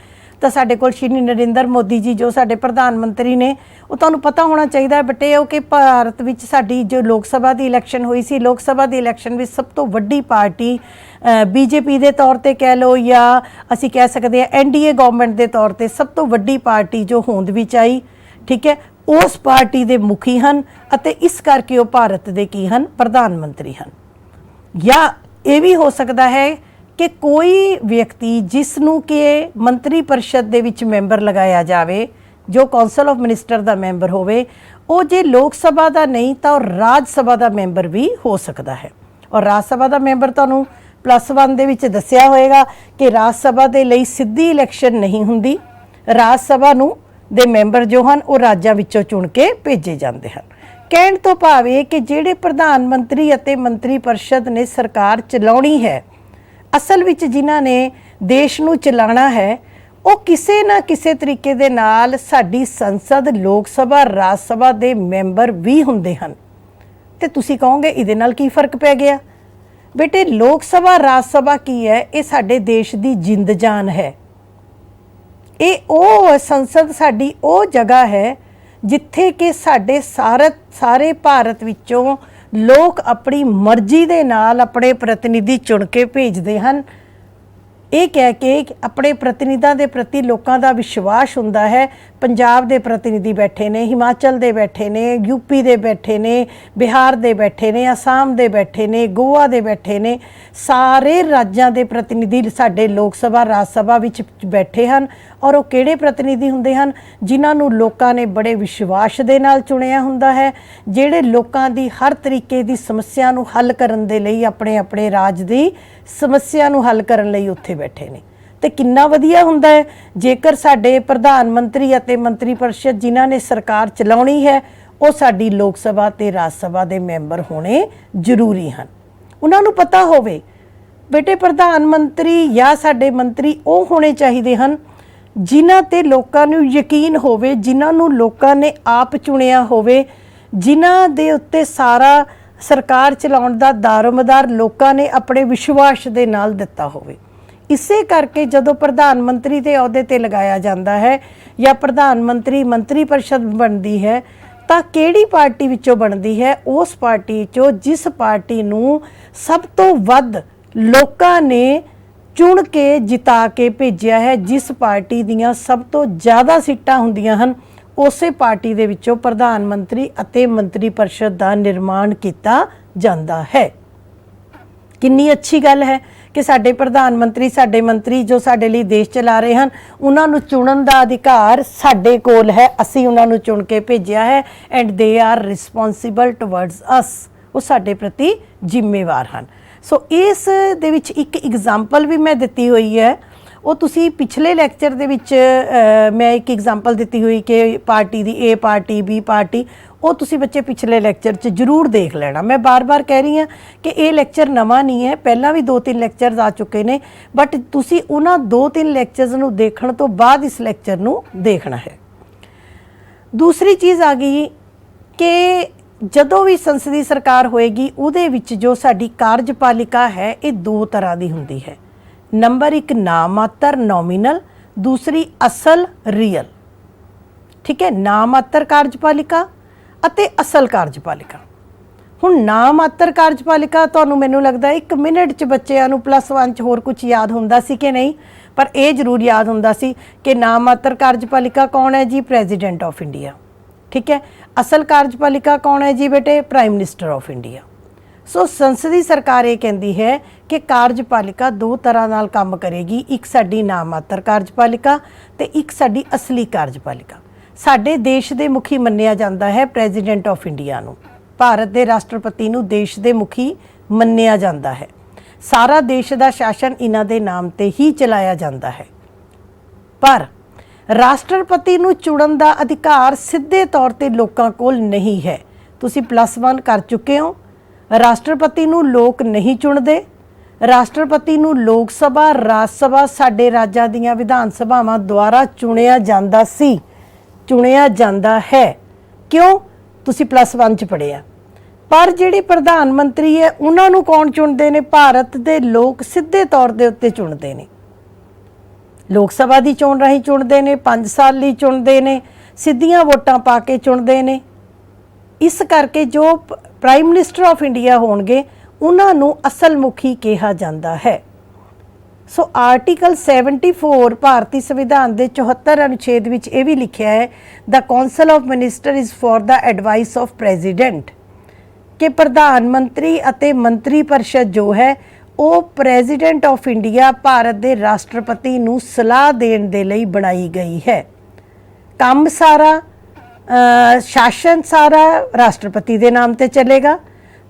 तो साडे कोल श्री नरेंद्र मोदी जी जो साडे प्रधानमंत्री ने, वो तुहानूं पता होना चाहिए बटे हो कि भारत विच साडी जो लोक सभा की इलैक्शन हुई सी, लोक सभा की इलैक्शन में सब तो वड्डी पार्टी बीजेपी के तौर पर कह लो या असी कह सकते हैं एनडीए गवर्नमेंट के तौर पर सब तो वड्डी पार्टी जो होंद विच आई। ठीक है, उस पार्टी के मुखी हैं अते इस करके वो भारत के की हैं प्रधानमंत्री हैं। या ये भी हो सकता है कि कोई व्यक्ति जिसनों के मंत्री परिषद दे विच मैंबर लगाया जाए जो कौंसल ऑफ मिनिस्टर का मैंबर होवे, वो जे लोक सभा का नहीं तो राज सभा का मैंबर भी हो सकता है। और राज सभा का मैंबर तुहानूं +1 दे विच दस्सिया होएगा कि राज सभा दे लई सिद्धी इलैक्शन नहीं हुंदी। राज सभा नूं दे मैंबर जो हैं वो राज्यां विचों चुन के भेजे जाते हैं। कहण तो भाव है कि जिहड़े प्रधानमंत्री अते मंत्री परिषद ने सरकार चलाउणी है, असल विच जिन्हां ने देश नूं चलाना है, वो किसी ना किसी तरीके दे नाल साडी संसद लोक सभा राज सभा दे मैंबर भी हुंदे हन। ते तुसीं कहोगे इहदे नाल की फर्क पै गया? बेटे लोक सभा राज सभा की है, ये साडे देश दी जिंद जान है। ਇਹ ਉਹ ਸੰਸਦ ਸਾਡੀ ਉਹ ਜਗ੍ਹਾ ਹੈ ਜਿੱਥੇ ਕਿ ਸਾਡੇ ਸਾਰੇ ਭਾਰਤ ਵਿੱਚੋਂ ਲੋਕ ਆਪਣੀ ਮਰਜ਼ੀ ਦੇ ਨਾਲ ਆਪਣੇ ਪ੍ਰਤੀਨਿਧੀ ਚੁਣ ਕੇ ਭੇਜਦੇ ਹਨ। ਇਹ ਕਹਿ ਕੇ ਆਪਣੇ ਪ੍ਰਤੀਨਿਧਾਂ ਦੇ ਪ੍ਰਤੀ ਲੋਕਾਂ ਦਾ ਵਿਸ਼ਵਾਸ ਹੁੰਦਾ ਹੈ। ਪੰਜਾਬ ਦੇ ਪ੍ਰਤੀਨਿਧੀ ਬੈਠੇ ਨੇ, ਹਿਮਾਚਲ ਦੇ ਬੈਠੇ ਨੇ, ਯੂਪੀ ਦੇ ਬੈਠੇ ਨੇ, ਬਿਹਾਰ ਦੇ ਬੈਠੇ ਨੇ, ਅਸਾਮ ਦੇ ਬੈਠੇ ਨੇ, ਗੋਆ ਦੇ ਬੈਠੇ ਨੇ। ਸਾਰੇ ਰਾਜਾਂ ਦੇ ਪ੍ਰਤੀਨਿਧੀ ਸਾਡੇ ਲੋਕ ਸਭਾ ਰਾਜ ਸਭਾ ਵਿੱਚ ਬੈਠੇ ਹਨ। ਔਰ ਉਹ ਕਿਹੜੇ ਪ੍ਰਤੀਨਿਧੀ ਹੁੰਦੇ ਹਨ? ਜਿਨ੍ਹਾਂ ਨੂੰ ਲੋਕਾਂ ਨੇ ਬੜੇ ਵਿਸ਼ਵਾਸ ਦੇ ਨਾਲ ਚੁਣਿਆ ਹੁੰਦਾ ਹੈ, ਜਿਹੜੇ ਲੋਕਾਂ ਦੀ ਹਰ ਤਰੀਕੇ ਦੀ ਸਮੱਸਿਆ ਨੂੰ ਹੱਲ ਕਰਨ ਦੇ ਲਈ ਆਪਣੇ ਰਾਜ ਦੀ ਸਮੱਸਿਆ ਨੂੰ ਹੱਲ ਕਰਨ ਲਈ ਉੱਥੇ ਬੈਠੇ ਨੇ। ਤੇ ਕਿੰਨਾ ਵਧੀਆ ਹੁੰਦਾ ਹੈ ਜੇਕਰ ਸਾਡੇ ਪ੍ਰਧਾਨ ਮੰਤਰੀ ਅਤੇ ਮੰਤਰੀ ਪਰਿਸ਼ਦ ਜਿਨ੍ਹਾਂ ਨੇ ਸਰਕਾਰ ਚਲਾਉਣੀ ਹੈ ਉਹ ਸਾਡੀ ਲੋਕ ਸਭਾ ਤੇ ਰਾਜ ਸਭਾ ਦੇ ਮੈਂਬਰ ਹੋਣੇ ਜ਼ਰੂਰੀ ਹਨ। ਉਹਨਾਂ ਨੂੰ ਪਤਾ ਹੋਵੇ ਬੇਟੇ ਪ੍ਰਧਾਨ ਮੰਤਰੀ ਜਾਂ ਸਾਡੇ ਮੰਤਰੀ ਉਹ ਹੋਣੇ ਚਾਹੀਦੇ ਹਨ ਜਿਨ੍ਹਾਂ ਤੇ ਲੋਕਾਂ ਨੂੰ ਯਕੀਨ ਹੋਵੇ, ਜਿਨ੍ਹਾਂ ਨੂੰ ਲੋਕਾਂ ਨੇ ਆਪ ਚੁਣਿਆ ਹੋਵੇ, ਜਿਨ੍ਹਾਂ ਦੇ ਉੱਤੇ ਸਾਰਾ ਸਰਕਾਰ ਚਲਾਉਣ ਦਾ ਦਾਰੋਮਦਾਰ ਲੋਕਾਂ ਨੇ ਆਪਣੇ ਵਿਸ਼ਵਾਸ ਦੇ ਨਾਲ ਦਿੱਤਾ ਹੋਵੇ। ਇਸੇ ਕਰਕੇ ਜਦੋਂ ਪ੍ਰਧਾਨ ਮੰਤਰੀ ਦੇ ਅਹੁਦੇ ਤੇ ਲਗਾਇਆ ਜਾਂਦਾ ਹੈ ਜਾਂ ਪ੍ਰਧਾਨ ਮੰਤਰੀ ਮੰਤਰੀ ਪਰਿਸ਼ਦ ਬਣਦੀ ਹੈ ਤਾਂ ਕਿਹੜੀ ਪਾਰਟੀ ਵਿੱਚੋਂ ਬਣਦੀ ਹੈ? ਉਸ ਪਾਰਟੀ 'ਚੋਂ ਜਿਸ ਪਾਰਟੀ ਨੂੰ ਸਭ ਤੋਂ ਵੱਧ ਲੋਕਾਂ ਨੇ ਚੁਣ ਕੇ ਜਿਤਾ ਕੇ ਭੇਜਿਆ ਹੈ, ਜਿਸ ਪਾਰਟੀ ਦੀਆਂ ਸਭ ਤੋਂ ਜ਼ਿਆਦਾ ਸੀਟਾਂ ਹੁੰਦੀਆਂ ਹਨ, ਉਸੇ ਪਾਰਟੀ ਦੇ ਵਿੱਚੋਂ ਪ੍ਰਧਾਨ ਮੰਤਰੀ ਅਤੇ ਮੰਤਰੀ ਪਰਿਸ਼ਦ ਦਾ ਨਿਰਮਾਣ ਕੀਤਾ ਜਾਂਦਾ ਹੈ। ਕਿੰਨੀ ਅੱਛੀ ਗੱਲ ਹੈ ਕਿ ਸਾਡੇ ਪ੍ਰਧਾਨ ਮੰਤਰੀ, ਸਾਡੇ ਮੰਤਰੀ ਜੋ ਸਾਡੇ ਲਈ ਦੇਸ਼ ਚਲਾ ਰਹੇ ਹਨ, ਉਹਨਾਂ ਨੂੰ ਚੁਣਨ ਦਾ ਅਧਿਕਾਰ ਸਾਡੇ ਕੋਲ ਹੈ। ਅਸੀਂ ਉਹਨਾਂ ਨੂੰ ਚੁਣ ਕੇ ਭੇਜਿਆ ਹੈ and they are responsible towards ਅਸ। ਉਹ ਸਾਡੇ ਪ੍ਰਤੀ ਜ਼ਿੰਮੇਵਾਰ ਹਨ। ਸੋ ਇਸ ਦੇ ਵਿੱਚ ਇੱਕ ਐਗਜ਼ਾਮਪਲ ਵੀ ਮੈਂ ਦਿੱਤੀ ਹੋਈ ਹੈ। ਉਹ ਤੁਸੀਂ ਪਿਛਲੇ ਲੈਕਚਰ ਦੇ ਵਿੱਚ ਮੈਂ ਇੱਕ ਐਗਜ਼ਾਮਪਲ ਦਿੱਤੀ ਹੋਈ ਕਿ ਪਾਰਟੀ ਦੀ ਏ ਪਾਰਟੀ, ਬੀ ਪਾਰਟੀ, ਉਹ ਤੁਸੀਂ ਬੱਚੇ ਪਿਛਲੇ ਲੈਕਚਰ 'ਚ ਜ਼ਰੂਰ ਦੇਖ ਲੈਣਾ। ਮੈਂ ਬਾਰ-ਬਾਰ ਕਹਿ ਰਹੀ ਹਾਂ ਕਿ ਇਹ ਲੈਕਚਰ ਨਵਾਂ ਨਹੀਂ ਹੈ, ਪਹਿਲਾਂ ਵੀ 2-3 ਲੈਕਚਰਸ ਆ ਚੁੱਕੇ ਨੇ, ਬਟ ਤੁਸੀਂ ਉਹਨਾਂ 2-3 ਲੈਕਚਰਸ ਨੂੰ ਦੇਖਣ ਤੋਂ ਬਾਅਦ ਇਸ ਲੈਕਚਰ ਨੂੰ ਦੇਖਣਾ ਹੈ। ਦੂਸਰੀ ਚੀਜ਼ ਆ ਗਈ ਕਿ ਜਦੋਂ ਵੀ ਸੰਸਦੀ ਸਰਕਾਰ ਹੋਏਗੀ ਉਹਦੇ ਵਿੱਚ ਜੋ ਸਾਡੀ ਕਾਰਜਪਾਲਿਕਾ ਹੈ ਇਹ 2 ਤਰ੍ਹਾਂ ਦੀ ਹੁੰਦੀ ਹੈ। ਨੰਬਰ 1 ਨਾਮਾਤਰ ਨੋਮੀਨਲ, ਦੂਸਰੀ ਅਸਲ ਰੀਅਲ। ਠੀਕ ਹੈ, ਨਾਮਾਤਰ ਕਾਰਜਪਾਲਿਕਾ ਅਤੇ ਅਸਲ ਕਾਰਜਪਾਲਿਕਾ। ਹੁਣ ਨਾਮਾਤਰ ਕਾਰਜਪਾਲਿਕਾ ਤੁਹਾਨੂੰ ਮੈਨੂੰ ਲੱਗਦਾ 1 ਮਿੰਟ 'ਚ ਬੱਚਿਆਂ ਨੂੰ +1 'ਚ ਹੋਰ ਕੁਝ ਯਾਦ ਹੁੰਦਾ ਸੀ ਕਿ ਨਹੀਂ, ਪਰ ਇਹ ਜ਼ਰੂਰ ਯਾਦ ਹੁੰਦਾ ਸੀ ਕਿ ਨਾਮਾਤਰ ਕਾਰਜਪਾਲਿਕਾ ਕੌਣ ਹੈ ਜੀ? President of India. ਠੀਕ ਹੈ, ਅਸਲ ਕਾਰਜਪਾਲਿਕਾ ਕੌਣ ਹੈ ਜੀ ਬੇਟੇ? Prime minister of India. So ਸੰਸਦੀ ਸਰਕਾਰ ਇਹ ਕਹਿੰਦੀ ਹੈ ਕਿ ਕਾਰਜਪਾਲਿਕਾ 2 ਤਰ੍ਹਾਂ ਨਾਲ ਕੰਮ ਕਰੇਗੀ, ਇੱਕ ਸਾਡੀ ਨਾਮਾਤਰ ਕਾਰਜਪਾਲਿਕਾ ਤੇ ਇੱਕ ਸਾਡੀ ਅਸਲੀ ਕਾਰਜਪਾਲਿਕਾ। ਸਾਡੇ ਦੇਸ਼ ਦੇ ਮੁਖੀ ਮੰਨਿਆ ਜਾਂਦਾ ਹੈ ਪ੍ਰੈਜ਼ੀਡੈਂਟ ਆਫ ਇੰਡੀਆ ਨੂੰ। ਭਾਰਤ ਦੇ ਰਾਸ਼ਟਰਪਤੀ ਨੂੰ ਦੇਸ਼ ਦੇ ਮੁਖੀ ਮੰਨਿਆ ਜਾਂਦਾ ਹੈ। ਸਾਰਾ ਦੇਸ਼ ਦਾ ਸ਼ਾਸਨ ਇਹਨਾਂ ਦੇ ਨਾਮ ਤੇ ਹੀ ਚਲਾਇਆ ਜਾਂਦਾ ਹੈ। ਪਰ ਰਾਸ਼ਟਰਪਤੀ ਨੂੰ ਚੁਣਨ ਦਾ ਅਧਿਕਾਰ ਸਿੱਧੇ ਤੌਰ ਤੇ ਲੋਕਾਂ ਕੋਲ ਨਹੀਂ ਹੈ। ਤੁਸੀਂ +1 ਕਰ ਚੁੱਕੇ ਹੋ। ਰਾਸ਼ਟਰਪਤੀ ਨੂੰ ਲੋਕ ਨਹੀਂ ਚੁਣਦੇ। ਰਾਸ਼ਟਰਪਤੀ ਨੂੰ ਲੋਕ ਸਭਾ, ਰਾਜ ਸਭਾ, ਸਾਡੇ ਰਾਜਾਂ ਦੀਆਂ ਵਿਧਾਨ ਸਭਾਵਾਂ ਦੁਆਰਾ ਚੁਣਿਆ ਜਾਂਦਾ ਸੀ, ਚੁਣਿਆ ਜਾਂਦਾ ਹੈ। ਕਿਉਂ? ਤੁਸੀਂ +1 'ਚ ਪੜ੍ਹਿਆ। ਪਰ ਜਿਹੜੇ ਪ੍ਰਧਾਨ ਮੰਤਰੀ ਹੈ ਉਹਨਾਂ ਨੂੰ ਕੌਣ ਚੁਣਦੇ ਨੇ? ਭਾਰਤ ਦੇ ਲੋਕ ਸਿੱਧੇ ਤੌਰ ਦੇ ਉੱਤੇ ਚੁਣਦੇ ਨੇ। ਲੋਕ ਸਭਾ ਦੀ ਚੋਣ ਰਾਹੀਂ ਚੁਣਦੇ ਨੇ, 5 ਸਾਲ ਲਈ ਚੁਣਦੇ ਨੇ, ਸਿੱਧੀਆਂ ਵੋਟਾਂ ਪਾ ਕੇ ਚੁਣਦੇ ਨੇ। ਇਸ ਕਰਕੇ ਜੋ ਪ੍ਰਾਈਮ ਮਿਨਿਸਟਰ ਆਫ ਇੰਡੀਆ ਹੋਣਗੇ ਉਹਨਾਂ ਨੂੰ ਅਸਲ ਮੁਖੀ ਕਿਹਾ ਜਾਂਦਾ ਹੈ। ਸੋ ਆਰਟੀਕਲ 74 ਭਾਰਤੀ ਸੰਵਿਧਾਨ ਦੇ 74 ਅਨੁਛੇਦ ਵਿੱਚ ਇਹ ਵੀ ਲਿਖਿਆ ਹੈ, the council of minister is for the advice of president, ਕਿ ਪ੍ਰਧਾਨ ਮੰਤਰੀ ਅਤੇ ਮੰਤਰੀ ਪਰਿਸ਼ਦ ਜੋ ਹੈ ਉਹ ਪ੍ਰੈਜ਼ੀਡੈਂਟ ਆਫ ਇੰਡੀਆ ਭਾਰਤ ਦੇ ਰਾਸ਼ਟਰਪਤੀ ਨੂੰ ਸਲਾਹ ਦੇਣ ਦੇ ਲਈ ਬਣਾਈ ਗਈ ਹੈ। ਕੰਮ ਸਾਰਾ, ਸ਼ਾਸਨ ਸਾਰਾ ਰਾਸ਼ਟਰਪਤੀ ਦੇ ਨਾਮ ਤੇ ਚੱਲੇਗਾ,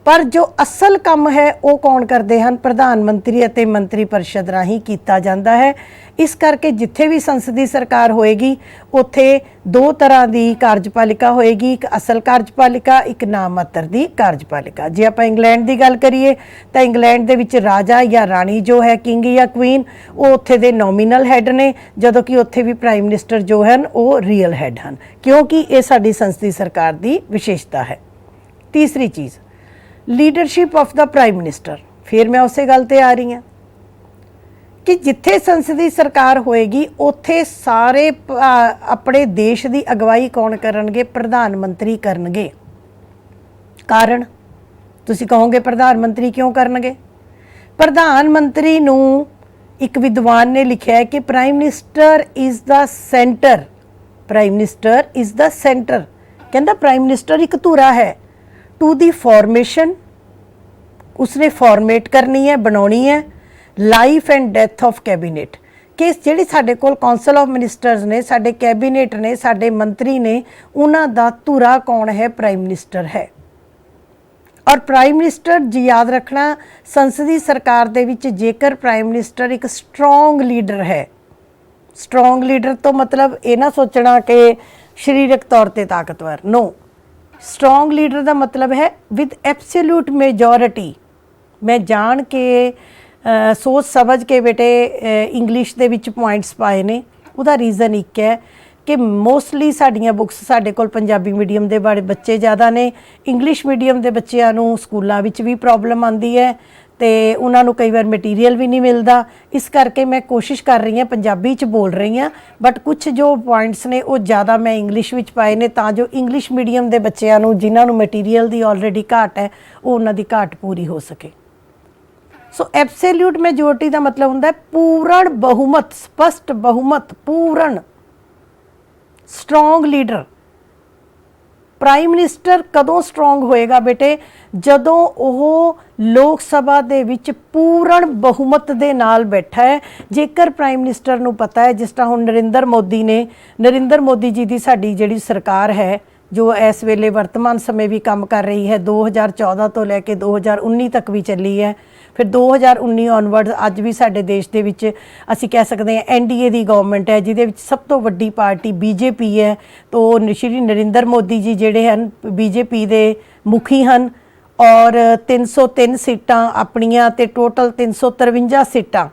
ਪਰ ਜੋ ਅਸਲ ਕੰਮ ਹੈ ਉਹ ਕੌਣ ਕਰਦੇ ਹਨ? ਪ੍ਰਧਾਨ ਮੰਤਰੀ ਅਤੇ ਮੰਤਰੀ ਪਰਿਸ਼ਦ ਰਾਹੀਂ ਕੀਤਾ ਜਾਂਦਾ ਹੈ। ਇਸ ਕਰਕੇ ਜਿੱਥੇ ਵੀ ਸੰਸਦੀ ਸਰਕਾਰ ਹੋਏਗੀ ਉੱਥੇ 2 ਤਰ੍ਹਾਂ ਦੀ ਕਾਰਜਪਾਲਿਕਾ ਹੋਏਗੀ, ਇੱਕ ਅਸਲ ਕਾਰਜਪਾਲਿਕਾ, ਇੱਕ ਨਾਮਾਤਰ ਦੀ ਕਾਰਜਪਾਲਿਕਾ। ਜੇ ਆਪਾਂ ਇੰਗਲੈਂਡ ਦੀ ਗੱਲ ਕਰੀਏ ਤਾਂ ਇੰਗਲੈਂਡ ਦੇ ਵਿੱਚ ਰਾਜਾ ਜਾਂ ਰਾਣੀ ਜੋ ਹੈ, ਕਿੰਗ ਜਾਂ ਕੁਈਨ, ਉਹ ਉੱਥੇ ਦੇ ਨੋਮੀਨਲ ਹੈੱਡ ਨੇ, ਜਦੋਂ ਕਿ ਉੱਥੇ ਵੀ ਪ੍ਰਾਈਮ ਮਿਨਿਸਟਰ ਜੋ ਹਨ ਉਹ ਰੀਅਲ ਹੈੱਡ ਹਨ, ਕਿਉਂਕਿ ਇਹ ਸਾਡੀ ਸੰਸਦੀ ਸਰਕਾਰ ਦੀ ਵਿਸ਼ੇਸ਼ਤਾ ਹੈ। ਤੀਸਰੀ ਚੀਜ਼, leadership of the prime minister. ਫਿਰ ਮੈਂ ਉਸੇ ਗੱਲ ਤੇ ਆ ਰਹੀ ਹਾਂ कि जिथे संसदी सरकार होएगी उत्थे सारे अपने देश की अगवाई कौन करनगे? प्रधानमंत्री करनगे। कारण तुसी कहोगे प्रधानमंत्री क्यों करनगे? प्रधानमंत्री नूं एक विद्वान ने लिखा है कि prime minister is the centre, prime minister is the centre, कहता प्राइम मिनिस्टर एक धुरा है टू दी फॉर्मेशन, उसने फॉर्मेट करनी है, बनानी है life and death of cabinet, कि ਜਿਹੜੇ ਸਾਡੇ ਕੋਲ कौंसल ऑफ मिनिस्टर्स ने, साडे कैबिनेट ने, साडे मंत्री ने, उन्हां दा धुरा कौन है? प्राइम मिनिस्टर है। और प्राइम मिनिस्टर जी याद रखना, संसदी सरकार दे विच जेकर प्राइम मिनिस्टर एक स्ट्रोंग लीडर है, स्ट्रोंग लीडर तो मतलब ये ना सोचना कि शरीरक तौर पर ताकतवर, नो, स्ट्रोंग लीडर का मतलब है विद एब्सोल्यूट मेजोरिटी। मैं जान के सोच समझ के बेटे इंग्लिश दे विच पॉइंट्स पाए ने, उहदा रीज़न एक है कि मोस्टली साडियां बुक्स साडे कोल पंजाबी मीडियम दे बड़े बच्चे ज़्यादा ने, इंग्लिश मीडियम दे बच्चों नूं स्कूलों विच भी प्रॉब्लम आती है तो उन्होंने कई बार मटीरियल भी नहीं मिलता। इस करके मैं कोशिश कर रही हाँ पंजाबी च बोल रही हाँ, बट कुछ जो पॉइंट्स ने वो ज़्यादा मैं इंग्लिश विच पाए ने, तां जो इंग्लिश मीडियम के बच्चों जिन्होंने मटीरियल की ऑलरेडी घाट है वो उन्होंने घाट पूरी हो सके। सो एब्सोल्यूट मेजोरिटी का मतलब होंदा है पूर्ण बहुमत, स्पष्ट बहुमत, पूर्ण स्ट्रोंग लीडर। प्राइम मिनिस्टर कदों स्ट्रोंग होएगा बेटे? जदों वो लोक सभा दे विच पूर्ण बहुमत दे नाल बैठा है। जेकर प्राइम मिनिस्टर नूं पता है, जिस तरह हुण नरेंद्र मोदी जी की साडी जिहड़ी सरकार है जो इस वेले वर्तमान समय भी काम कर रही है, 2014 तो लैके 2019 तक भी चली है, फिर 2019 ऑनवर्ड्स अज भी साडे देश दे विच असीं कह सकते हैं NDA की गवर्नमेंट है, जिहदे विच सब तो वड्डी पार्टी BJP है। तो श्री नरेंद्र मोदी जी जिहड़े हन BJP दे मुखी हन और 303 सीटां अपनियां ते टोटल 353 सीटां,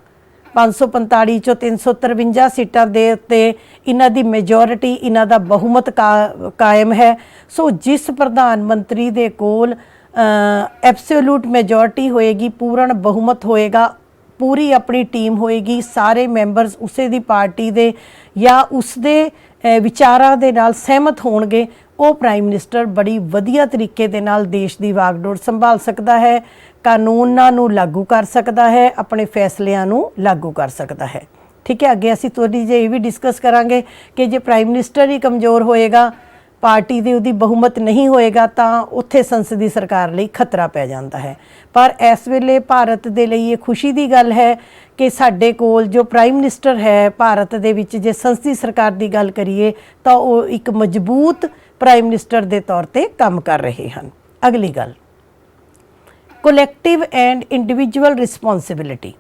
545 चो 353 सीटां दे उत्ते इन्हां दी मेजोरिटी, इन्हां दा बहुमत कायम है। सो जिस प्रधानमंत्री दे कोल एब्सोल्यूट मेजोरिटी होएगी, पूर्ण बहुमत होएगा, पूरी अपनी टीम होएगी, सारे मैंबरस उसे दी पार्टी दे या उसदे विचारां दे नाल सहमत होणगे, वो प्राइम मिनिस्टर बड़ी वधिया तरीके दे नाल देश की वागडोर संभाल सकता है, कानूनां नूं लागू कर सकता है, अपने फैसलियां नूं लागू कर सकता है। ठीक है, अगे असीं थोड़ी जी ये भी डिस्कस करांगे कि जे प्राइम मिनिस्टर ही कमज़ोर होएगा, पार्टी दी उहदी बहुमत नहीं होएगा, तां उत्थे संसदी सरकार लई खतरा पै जांदा है। पर इस वेले भारत दे लई ये खुशी दी गल है कि साडे कोल जो प्राइम मिनिस्टर है भारत दे विच, जे संसदी सरकार दी गल करिए तां ओह एक मजबूत प्राइम मिनिस्टर दे तौर ते काम कर रहे हैं। अगली गल, कोलैक्टिव एंड इंडिविजुअल रिस्पोंसिबिलिटी।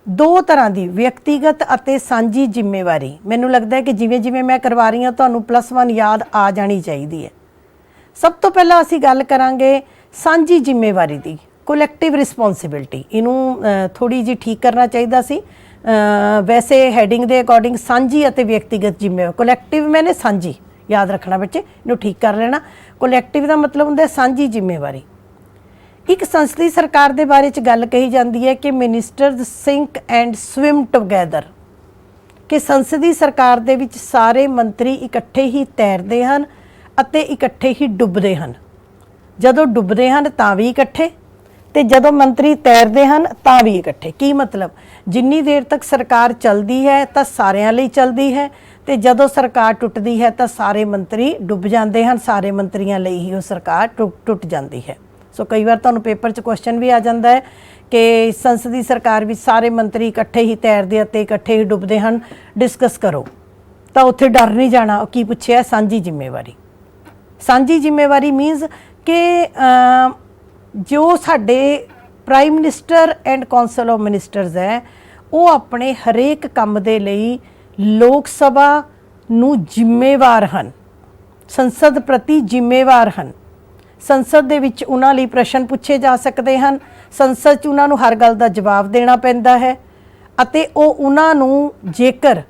दो तरह की व्यक्तिगत अते सांझी जिम्मेवारी। मैनू लगता है कि जिवें जिवें मैं करवा रही हाँ तुहानूं +1 याद आ जानी चाहिए है। सब तो पहला असी गल करांगे सांझी जिम्मेवारी की, कोलैक्टिव रिस्पोंसिबिलिटी। इनू थोड़ी जी ठीक करना चाहिए सी, वैसे हैडिंग के अकॉर्डिंग सांझी अते व्यक्तिगत जिम्मेवारी, कोलैक्टिव मैंने सांझी याद रखना बच्चे, इनू ठीक कर लेना। कोलैक्टिव का मतलब होंदा सांझी जिम्मेवारी। एक संसदी सरकार के बारे गल कही जाती है कि ministers sink and swim together, कि संसदी सरकार दे विच सारे मंत्री इकट्ठे ही तैरते हैं अते इकट्ठे ही डुबते हैं। जदों डुबते हैं तां भी इकट्ठे, तो जदों मंत्री तैरते हैं तां भी इकट्ठे। की मतलब, जिन्नी देर तक सरकार चलती है तो सारिਆਂ ਲਈ चलती है, तो जदों सरकार टुटती है तो सारे मंत्री डुब जाते हैं, सारे मंत्रियों ਲਈ ही वो सरकार टुट जाती है। सो कई बार तुहानूं पेपर च क्वेश्चन भी आ जाता है कि संसदी सरकार भी सारे मंत्री इकट्ठे ही तैरते हैं, इकट्ठे ही डुबते हैं, डिस्कस करो, तो उत्थे डर नहीं जाना। की पूछिया? सांझी जिम्मेवारी। सांझी जिम्मेवारी मीनस कि जो साडे prime minister and council of ministers है वो अपने हरेक काम दे लई लोक सभा नूं जिम्मेवार हन, संसद प्रति जिम्मेवार हन। संसद दे विच उन्हां लई प्रश्न पूछे जा सकते हैं, संसद च उन्हां नूं हर गल दा जवाब देना पैंदा है, अते ओ उन्हां नूं जेकर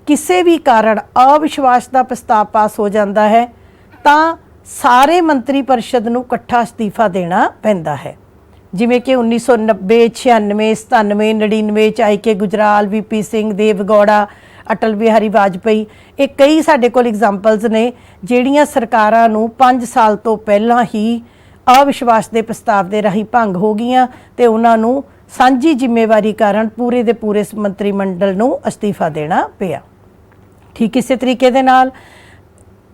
किसी भी कारण अविश्वास का प्रस्ताव पास हो जाता है तां सारे मंत्री परिषद नूं इकट्ठा इस्तीफा देना पैंदा है। ਜਿਵੇਂ ਕਿ 1990 96 97 99 ਚ ਆਈ ਕੇ ਗੁਜਰਾਲ, ਵੀਪੀ ਸਿੰਘ, ਦੇਵਗੌੜਾ, ਅਟਲ ਬਿਹਾਰੀ ਵਾਜਪਾਈ, ਇਹ ਕਈ ਸਾਡੇ ਕੋਲ ਐਗਜ਼ਾਮਪਲਸ ਨੇ ਜਿਹੜੀਆਂ ਸਰਕਾਰਾਂ ਨੂੰ 5 ਸਾਲ ਤੋਂ ਪਹਿਲਾਂ ਹੀ ਅਵਿਸ਼ਵਾਸ ਦੇ ਪ੍ਰਸਤਾਵ ਦੇ ਰਾਹੀਂ ਭੰਗ ਹੋ ਗਈਆਂ ਤੇ ਉਹਨਾਂ ਨੂੰ ਸਾਂਝੀ ਜ਼ਿੰਮੇਵਾਰੀ ਕਾਰਨ ਪੂਰੇ ਦੇ ਪੂਰੇ ਮੰਤਰੀ ਮੰਡਲ ਨੂੰ ਅਸਤੀਫਾ ਦੇਣਾ ਪਿਆ। ਠੀਕ ਇਸੇ ਤਰੀਕੇ ਦੇ ਨਾਲ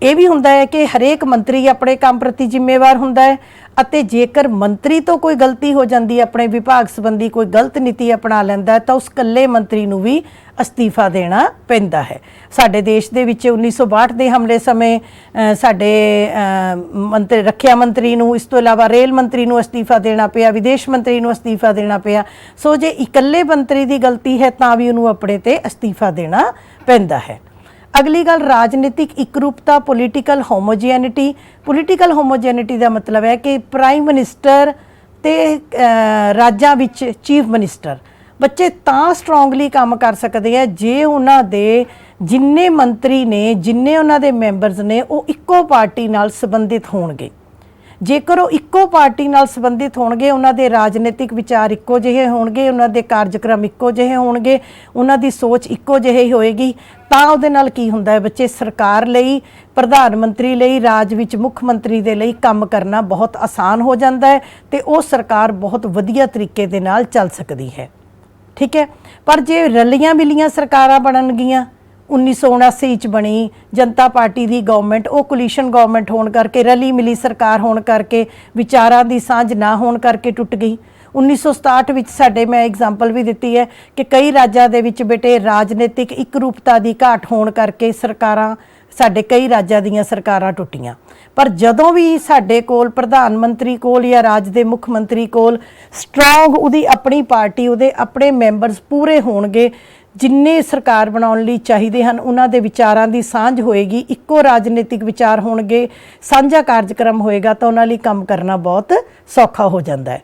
ਇਹ ਵੀ ਹੁੰਦਾ ਹੈ ਕਿ ਹਰੇਕ ਮੰਤਰੀ ਆਪਣੇ ਕੰਮ ਪ੍ਰਤੀ ਜ਼ਿੰਮੇਵਾਰ ਹੁੰਦਾ ਹੈ ਅਤੇ ਜੇਕਰ ਮੰਤਰੀ ਤੋਂ ਕੋਈ ਗਲਤੀ ਹੋ ਜਾਂਦੀ ਹੈ, ਆਪਣੇ ਵਿਭਾਗ ਸੰਬੰਧੀ ਕੋਈ ਗਲਤ ਨੀਤੀ ਅਪਣਾ ਲੈਂਦਾ ਹੈ, ਤਾਂ ਉਸ ਇਕੱਲੇ ਮੰਤਰੀ ਨੂੰ ਵੀ ਅਸਤੀਫਾ ਦੇਣਾ ਪੈਂਦਾ ਹੈ। ਸਾਡੇ ਦੇਸ਼ ਦੇ ਵਿੱਚ 1962 ਦੇ ਹਮਲੇ ਸਮੇਂ ਸਾਡੇ ਰੱਖਿਆ ਮੰਤਰੀ ਨੂੰ, ਇਸ ਤੋਂ ਇਲਾਵਾ ਰੇਲ ਮੰਤਰੀ ਨੂੰ ਅਸਤੀਫਾ ਦੇਣਾ ਪਿਆ, ਵਿਦੇਸ਼ ਮੰਤਰੀ ਨੂੰ ਅਸਤੀਫਾ ਦੇਣਾ ਪਿਆ। ਸੋ ਜੇ ਇਕੱਲੇ ਮੰਤਰੀ ਦੀ ਗਲਤੀ ਹੈ ਤਾਂ ਵੀ ਉਹਨੂੰ ਆਪਣੇ ਤੇ ਅਸਤੀਫਾ ਦੇਣਾ ਪੈਂਦਾ ਹੈ। ਅਗਲੀ ਗੱਲ, ਰਾਜਨੀਤਿਕ ਇਕਰੂਪਤਾ, ਪੋਲੀਟੀਕਲ ਹੋਮੋਜੀਨਿਟੀ। ਪੋਲੀਟੀਕਲ ਹੋਮੋਜੀਨਿਟੀ ਦਾ ਮਤਲਬ ਹੈ ਕਿ ਪ੍ਰਾਈਮ ਮਿਨਿਸਟਰ ਤੇ ਰਾਜਾਂ ਵਿੱਚ ਚੀਫ ਮਿਨਿਸਟਰ ਬੱਚੇ ਤਾਂ ਸਟਰੋਂਗਲੀ ਕੰਮ ਕਰ ਸਕਦੇ ਆ ਜੇ ਉਹਨਾਂ ਦੇ ਜਿੰਨੇ ਮੰਤਰੀ ਨੇ, ਜਿੰਨੇ ਉਹਨਾਂ ਦੇ ਮੈਂਬਰਸ ਨੇ, ਉਹ ਇੱਕੋ ਪਾਰਟੀ ਨਾਲ ਸੰਬੰਧਿਤ ਹੋਣਗੇ। ਜੇਕਰ ਉਹ ਇੱਕੋ ਪਾਰਟੀ ਨਾਲ ਸੰਬੰਧਿਤ ਹੋਣਗੇ, ਉਹਨਾਂ ਦੇ ਰਾਜਨੀਤਿਕ ਵਿਚਾਰ ਇੱਕੋ ਜਿਹੇ ਹੋਣਗੇ, ਉਹਨਾਂ ਦੇ ਕਾਰਜਕ੍ਰਮ ਇੱਕੋ ਜਿਹੇ ਹੋਣਗੇ, ਉਹਨਾਂ ਦੀ ਸੋਚ ਇੱਕੋ ਜਿਹੀ ਹੋਏਗੀ, ਤਾਂ ਉਹਦੇ ਨਾਲ ਕੀ ਹੁੰਦਾ ਹੈ ਬੱਚੇ, ਸਰਕਾਰ ਲਈ, ਪ੍ਰਧਾਨ ਮੰਤਰੀ ਲਈ, ਰਾਜ ਵਿੱਚ ਮੁੱਖ ਮੰਤਰੀ ਦੇ ਲਈ ਕੰਮ ਕਰਨਾ ਬਹੁਤ ਆਸਾਨ ਹੋ ਜਾਂਦਾ ਹੈ ਤੇ ਉਹ ਸਰਕਾਰ ਬਹੁਤ ਵਧੀਆ ਤਰੀਕੇ ਦੇ ਨਾਲ ਚੱਲ ਸਕਦੀ ਹੈ। ਠੀਕ ਹੈ, ਪਰ ਜੇ ਰਲੀਆਂ ਮਿਲੀਆਂ ਸਰਕਾਰਾਂ ਬਣਨਗੀਆਂ, 1979 ਚ ਬਣੀ ਜਨਤਾ ਪਾਰਟੀ ਦੀ ਗਵਰਨਮੈਂਟ, ਉਹ ਕੋਲੀਸ਼ਨ ਗਵਰਨਮੈਂਟ ਹੋਣ ਕਰਕੇ, ਰਲੀ ਮਿਲੀ ਸਰਕਾਰ ਹੋਣ ਕਰਕੇ, ਵਿਚਾਰਾਂ ਦੀ ਸਾਂਝ ਨਾ ਹੋਣ ਕਰਕੇ ਟੁੱਟ ਗਈ। 1967 ਵਿੱਚ ਸਾਡੇ, ਮੈਂ ਐਗਜ਼ਾਮਪਲ ਵੀ ਦਿੱਤੀ ਹੈ ਕਿ ਕਈ ਰਾਜਾਂ ਦੇ ਵਿੱਚ ਬੇਟੇ ਰਾਜਨੀਤਿਕ ਇਕਰੂਪਤਾ ਦੀ ਘਾਟ ਹੋਣ ਕਰਕੇ ਸਰਕਾਰਾਂ, ਸਾਡੇ ਕਈ ਰਾਜਾਂ ਦੀਆਂ ਸਰਕਾਰਾਂ ਟੁੱਟੀਆਂ। ਪਰ ਜਦੋਂ ਵੀ ਸਾਡੇ ਕੋਲ ਪ੍ਰਧਾਨ ਮੰਤਰੀ ਕੋਲ ਜਾਂ ਰਾਜ ਦੇ ਮੁੱਖ ਮੰਤਰੀ ਕੋਲ ਸਟਰੋਂਗ ਉਹਦੀ ਆਪਣੀ ਪਾਰਟੀ, ਉਹਦੇ ਆਪਣੇ ਮੈਂਬਰਸ ਪੂਰੇ ਹੋਣਗੇ, ਜਿੰਨੇ ਸਰਕਾਰ ਬਣਾਉਣ ਲਈ ਚਾਹੀਦੇ ਹਨ, ਉਹਨਾਂ ਦੇ ਵਿਚਾਰਾਂ ਦੀ ਸਾਂਝ ਹੋਏਗੀ, ਇੱਕੋ ਰਾਜਨੀਤਿਕ ਵਿਚਾਰ ਹੋਣਗੇ, ਸਾਂਝਾ ਕਾਰਜਕ੍ਰਮ ਹੋਏਗਾ, ਤਾਂ ਉਹਨਾਂ ਲਈ ਕੰਮ ਕਰਨਾ ਬਹੁਤ ਸੌਖਾ ਹੋ ਜਾਂਦਾ ਹੈ।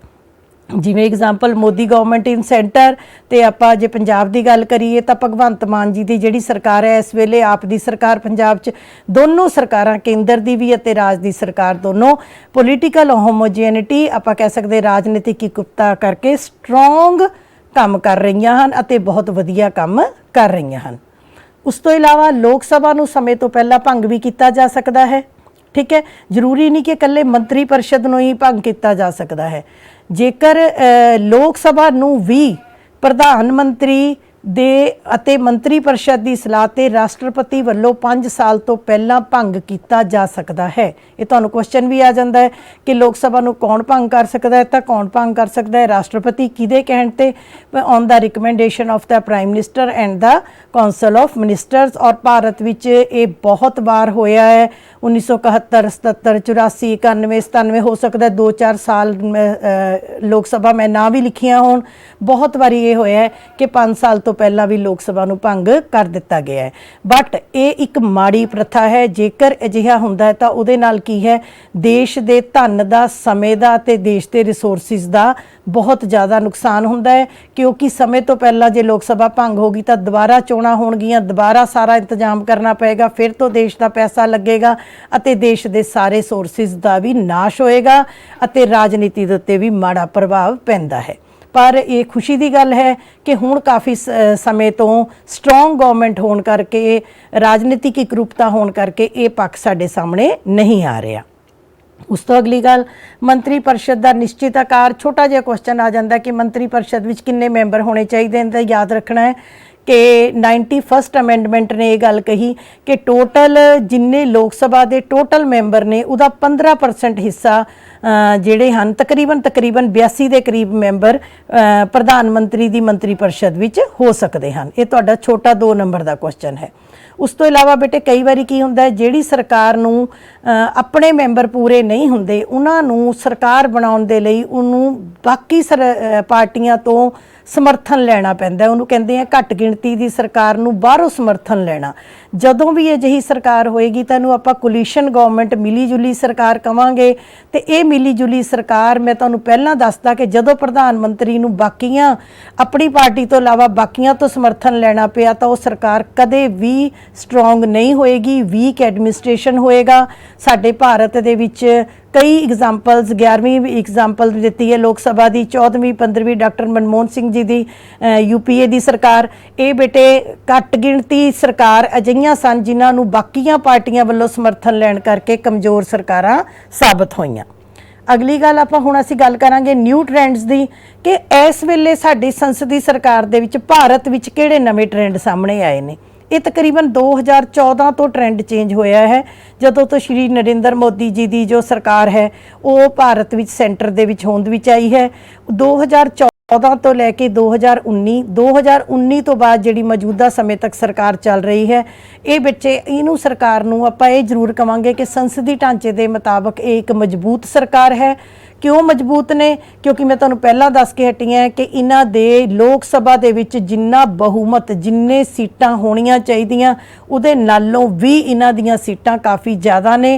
ਜਿਵੇਂ ਐਗਜ਼ਾਮਪਲ ਮੋਦੀ ਗਵਰਨਮੈਂਟ ਇਨ ਸੈਂਟਰ, ਤੇ ਆਪਾਂ ਜੇ ਪੰਜਾਬ ਦੀ ਗੱਲ ਕਰੀਏ ਤਾਂ ਭਗਵੰਤ ਮਾਨ ਜੀ ਦੀ ਜਿਹੜੀ ਸਰਕਾਰ ਹੈ ਇਸ ਵੇਲੇ, ਆਪ ਦੀ ਸਰਕਾਰ ਪੰਜਾਬ 'ਚ, ਦੋਨੋਂ ਸਰਕਾਰਾਂ, ਕੇਂਦਰ ਦੀ ਵੀ ਅਤੇ ਰਾਜ ਦੀ ਸਰਕਾਰ, ਦੋਨੋਂ ਪੋਲੀਟੀਕਲ ਹੋਮੋਜੀਨਿਟੀ, ਆਪਾਂ ਕਹਿ ਸਕਦੇ ਰਾਜਨੀਤਿਕ ਇਕਤਾ ਕਰਕੇ ਸਟਰੋਂਗ ਕੰਮ ਕਰ ਰਹੀਆਂ ਹਨ ਅਤੇ ਬਹੁਤ ਵਧੀਆ ਕੰਮ ਕਰ ਰਹੀਆਂ ਹਨ। ਉਸ ਤੋਂ ਇਲਾਵਾ ਲੋਕ ਸਭਾ ਨੂੰ ਸਮੇਂ ਤੋਂ ਪਹਿਲਾਂ ਭੰਗ ਵੀ ਕੀਤਾ ਜਾ ਸਕਦਾ ਹੈ। ਠੀਕ ਹੈ, ਜ਼ਰੂਰੀ ਨਹੀਂ ਕਿ ਇਕੱਲੇ ਮੰਤਰੀ ਪਰਿਸ਼ਦ ਨੂੰ ਹੀ ਭੰਗ ਕੀਤਾ ਜਾ ਸਕਦਾ ਹੈ। ਜੇਕਰ ਲੋਕ ਸਭਾ ਨੂੰ ਵੀ ਪ੍ਰਧਾਨ ਮੰਤਰੀ ਦੇ ਅਤੇ ਮੰਤਰੀ ਪਰਿਸ਼ਦ ਦੀ ਸਲਾਹ ਤੇ ਰਾਸ਼ਟਰਪਤੀ ਵੱਲੋਂ 5 ਸਾਲ ਤੋਂ ਪਹਿਲਾਂ ਭੰਗ ਕੀਤਾ ਜਾ ਸਕਦਾ ਹੈ। ਇਹ ਤੁਹਾਨੂੰ ਕੁਐਸਚਨ ਵੀ ਆ ਜਾਂਦਾ ਹੈ ਕਿ ਲੋਕ ਸਭਾ ਨੂੰ ਕੌਣ ਭੰਗ ਕਰ ਸਕਦਾ ਹੈ, ਤਾਂ ਕੌਣ ਭੰਗ ਕਰ ਸਕਦਾ ਹੈ, ਰਾਸ਼ਟਰਪਤੀ ਕਿਹਦੇ ਕਹਿਣ ਤੇ, on the recommendation of the prime minister and the council of ministers. ਔਰ ਭਾਰਤ ਵਿੱਚ ਇਹ ਬਹੁਤ ਵਾਰ ਹੋਇਆ ਹੈ, 1971, 77, 84, 91, 97, ਹੋ ਸਕਦਾ 2-4 ਸਾਲ ਲੋਕ ਸਭਾ ਮੈਂ ਨਾ ਵੀ ਲਿਖੀਆਂ ਹੋਣ, ਬਹੁਤ ਵਾਰੀ ਇਹ ਹੋਇਆ ਕਿ 5 ਸਾਲ ਤੋਂ ਪਹਿਲਾਂ ਵੀ ਲੋਕ ਸਭਾ ਨੂੰ ਭੰਗ ਕਰ ਦਿੱਤਾ ਗਿਆ ਹੈ। ਬਟ ਇਹ ਇੱਕ ਮਾੜੀ ਪ੍ਰਥਾ ਹੈ। ਜੇਕਰ ਅਜਿਹਾ ਹੁੰਦਾ ਹੈ ਤਾਂ ਉਹਦੇ ਨਾਲ ਕੀ ਹੈ, ਦੇਸ਼ ਦੇ ਧਨ ਦਾ, ਸਮੇਂ ਦਾ ਤੇ ਦੇਸ਼ ਦੇ ਰਿਸੋਰਸਿਸ ਦਾ ਬਹੁਤ ਜ਼ਿਆਦਾ ਨੁਕਸਾਨ ਹੁੰਦਾ ਹੈ, ਕਿਉਂਕਿ ਸਮੇਂ ਤੋਂ ਪਹਿਲਾਂ ਜੇ ਲੋਕ ਸਭਾ ਭੰਗ ਹੋ ਗਈ ਤਾਂ ਦੁਬਾਰਾ ਚੋਣਾਂ ਹੋਣਗੀਆਂ, ਦੁਬਾਰਾ ਸਾਰਾ ਇੰਤਜ਼ਾਮ ਕਰਨਾ ਪਏਗਾ, ਫਿਰ ਤੋਂ ਦੇਸ਼ ਦਾ ਪੈਸਾ ਲੱਗੇਗਾ ਅਤੇ ਦੇਸ਼ ਦੇ ਸਾਰੇ ਸੋਰਸਿਸ ਦਾ ਵੀ ਨਾਸ਼ ਹੋਏਗਾ ਅਤੇ ਰਾਜਨੀਤੀ ਦੇ ਉੱਤੇ ਵੀ ਮਾੜਾ ਪ੍ਰਭਾਵ ਪੈਂਦਾ ਹੈ। ਪਰ ਇਹ ਖੁਸ਼ੀ ਦੀ ਗੱਲ ਹੈ ਕਿ ਹੁਣ ਕਾਫੀ ਸਮੇਂ ਤੋਂ ਸਟਰੋਂਗ ਗਵਰਨਮੈਂਟ ਹੋਣ ਕਰਕੇ, ਰਾਜਨੀਤਿਕ ਇਕਰੂਪਤਾ ਹੋਣ ਕਰਕੇ ਇਹ ਪੱਖ ਸਾਡੇ ਸਾਹਮਣੇ ਨਹੀਂ ਆ ਰਿਹਾ। ਉਸ ਤੋਂ ਅਗਲੀ ਗੱਲ, ਮੰਤਰੀ ਪਰਿਸ਼ਦ ਦਾ ਨਿਸ਼ਚਿਤ ਆਕਾਰ। ਛੋਟਾ ਜਿਹਾ ਕੁਐਸਚਨ ਆ ਜਾਂਦਾ ਕਿ ਮੰਤਰੀ ਪਰਿਸ਼ਦ ਵਿੱਚ ਕਿੰਨੇ ਮੈਂਬਰ ਹੋਣੇ ਚਾਹੀਦੇ ਨੇ, ਤਾਂ ਯਾਦ ਰੱਖਣਾ ਹੈ ਕਿ 91st ਅਮੈਂਡਮੈਂਟ ਨੇ ਇਹ ਗੱਲ ਕਹੀ ਕਿ ਟੋਟਲ ਜਿੰਨੇ ਲੋਕ ਸਭਾ ਦੇ ਟੋਟਲ ਮੈਂਬਰ ਨੇ ਉਹਦਾ 15% ਹਿੱਸਾ ਜਿਹੜੇ ਹਨ, ਤਕਰੀਬਨ 82 ਦੇ ਕਰੀਬ ਮੈਂਬਰ ਪ੍ਰਧਾਨ ਮੰਤਰੀ ਦੀ ਮੰਤਰੀ ਪਰਿਸ਼ਦ ਵਿੱਚ ਹੋ ਸਕਦੇ ਹਨ। ਇਹ ਤੁਹਾਡਾ ਛੋਟਾ 2 ਨੰਬਰ ਦਾ ਕੁਐਸਚਨ ਹੈ। ਉਸ ਤੋਂ ਇਲਾਵਾ ਬੇਟੇ ਕਈ ਵਾਰੀ ਕੀ ਹੁੰਦਾ ਹੈ, ਜਿਹੜੀ ਸਰਕਾਰ ਨੂੰ ਆਪਣੇ ਮੈਂਬਰ ਪੂਰੇ ਨਹੀਂ ਹੁੰਦੇ, ਉਹਨਾਂ ਨੂੰ ਸਰਕਾਰ ਬਣਾਉਣ ਦੇ ਲਈ ਉਹਨੂੰ ਬਾਕੀ ਪਾਰਟੀਆਂ ਤੋਂ ਸਮਰਥਨ ਲੈਣਾ ਪੈਂਦਾ। ਉਹਨੂੰ ਕਹਿੰਦੇ ਆ ਘੱਟ ਗਿਣਤੀ ਦੀ ਸਰਕਾਰ ਨੂੰ ਬਾਹਰੋਂ ਸਮਰਥਨ ਲੈਣਾ। ਜਦੋਂ ਵੀ ਅਜਿਹੀ ਸਰਕਾਰ ਹੋਏਗੀ ਤਾਂ ਇਹਨੂੰ ਆਪਾਂ ਕੋਲੀਸ਼ਨ ਗਵਰਨਮੈਂਟ, ਮਿਲੀ ਜੁਲੀ ਸਰਕਾਰ ਕਵਾਂਗੇ। ਤੇ ਇਹ ਮਿਲੀ ਜੁਲੀ ਸਰਕਾਰ, ਮੈਂ ਤੁਹਾਨੂੰ ਪਹਿਲਾਂ ਦੱਸਦਾ ਕਿ ਜਦੋਂ ਪ੍ਰਧਾਨ ਮੰਤਰੀ ਨੂੰ ਬਾਕੀਆਂ, ਆਪਣੀ ਪਾਰਟੀ ਤੋਂ ਇਲਾਵਾ ਬਾਕੀਆਂ ਤੋਂ ਸਮਰਥਨ ਲੈਣਾ ਪਿਆ ਤਾਂ ਉਹ ਸਰਕਾਰ ਕਦੇ ਵੀ ਸਟਰੋਂਗ ਨਹੀਂ ਹੋਏਗੀ, ਵੀਕ ਐਡਮਿਨਿਸਟ੍ਰੇਸ਼ਨ ਹੋਏਗਾ। ਸਾਡੇ ਭਾਰਤ ਦੇ ਵਿੱਚ कई एग्जाम्पल्स 11वीं एग्जाम्पल दी है लोक सभा की, 14वीं 15वीं डॉक्टर मनमोहन सिंह जी की यूपीए की सरकार। ये बेटे घट गिणती सरकार अजिहियां सन जिन्होंने बाकियां पार्टियां वालों समर्थन लैण करके कमज़ोर सरकारां साबित होईयां। अगली गल आपां हुण असीं गल करांगे न्यू ट्रेंड्स की कि इस वेले साडी संसदी सरकार दे विच भारत विच किहड़े नवे ट्रेंड सामने आए ने। ये तकरीबन 2014 तो ट्रेंड चेंज होया है, जदों तो श्री नरेंद्र मोदी जी की जो सरकार है वो भारत विच सेंटर दे विच होंद विच आई है। 2014 तो लैके 2019 तो बाद जिहड़ी मौजूदा समय तक सरकार चल रही है, ये बच्चे इनू सरकार नूं आपां ये जरूर कहांगे कि संसदी ढांचे के मुताबक ये एक मजबूत सरकार है। क्यों मजबूत ने? क्योंकि मैं तुहानूं पहलां दस के हटी हां कि इन्हां दे लोक सभा दे विच जिन्ना बहुमत जिन्ने सीटां होणीआं चाहीदियां उहदे नालों भी इन्हां दीयां सीटां काफ़ी ज़्यादा ने।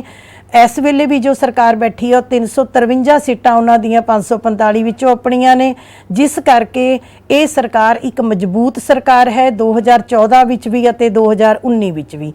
इस वेले भी जो सरकार बैठी है 353 सीटां उन्हां दीयां 545 विचों अपणीआं ने, जिस करके ये सरकार एक मजबूत सरकार है 2014 विच भी अते 2019 विच भी।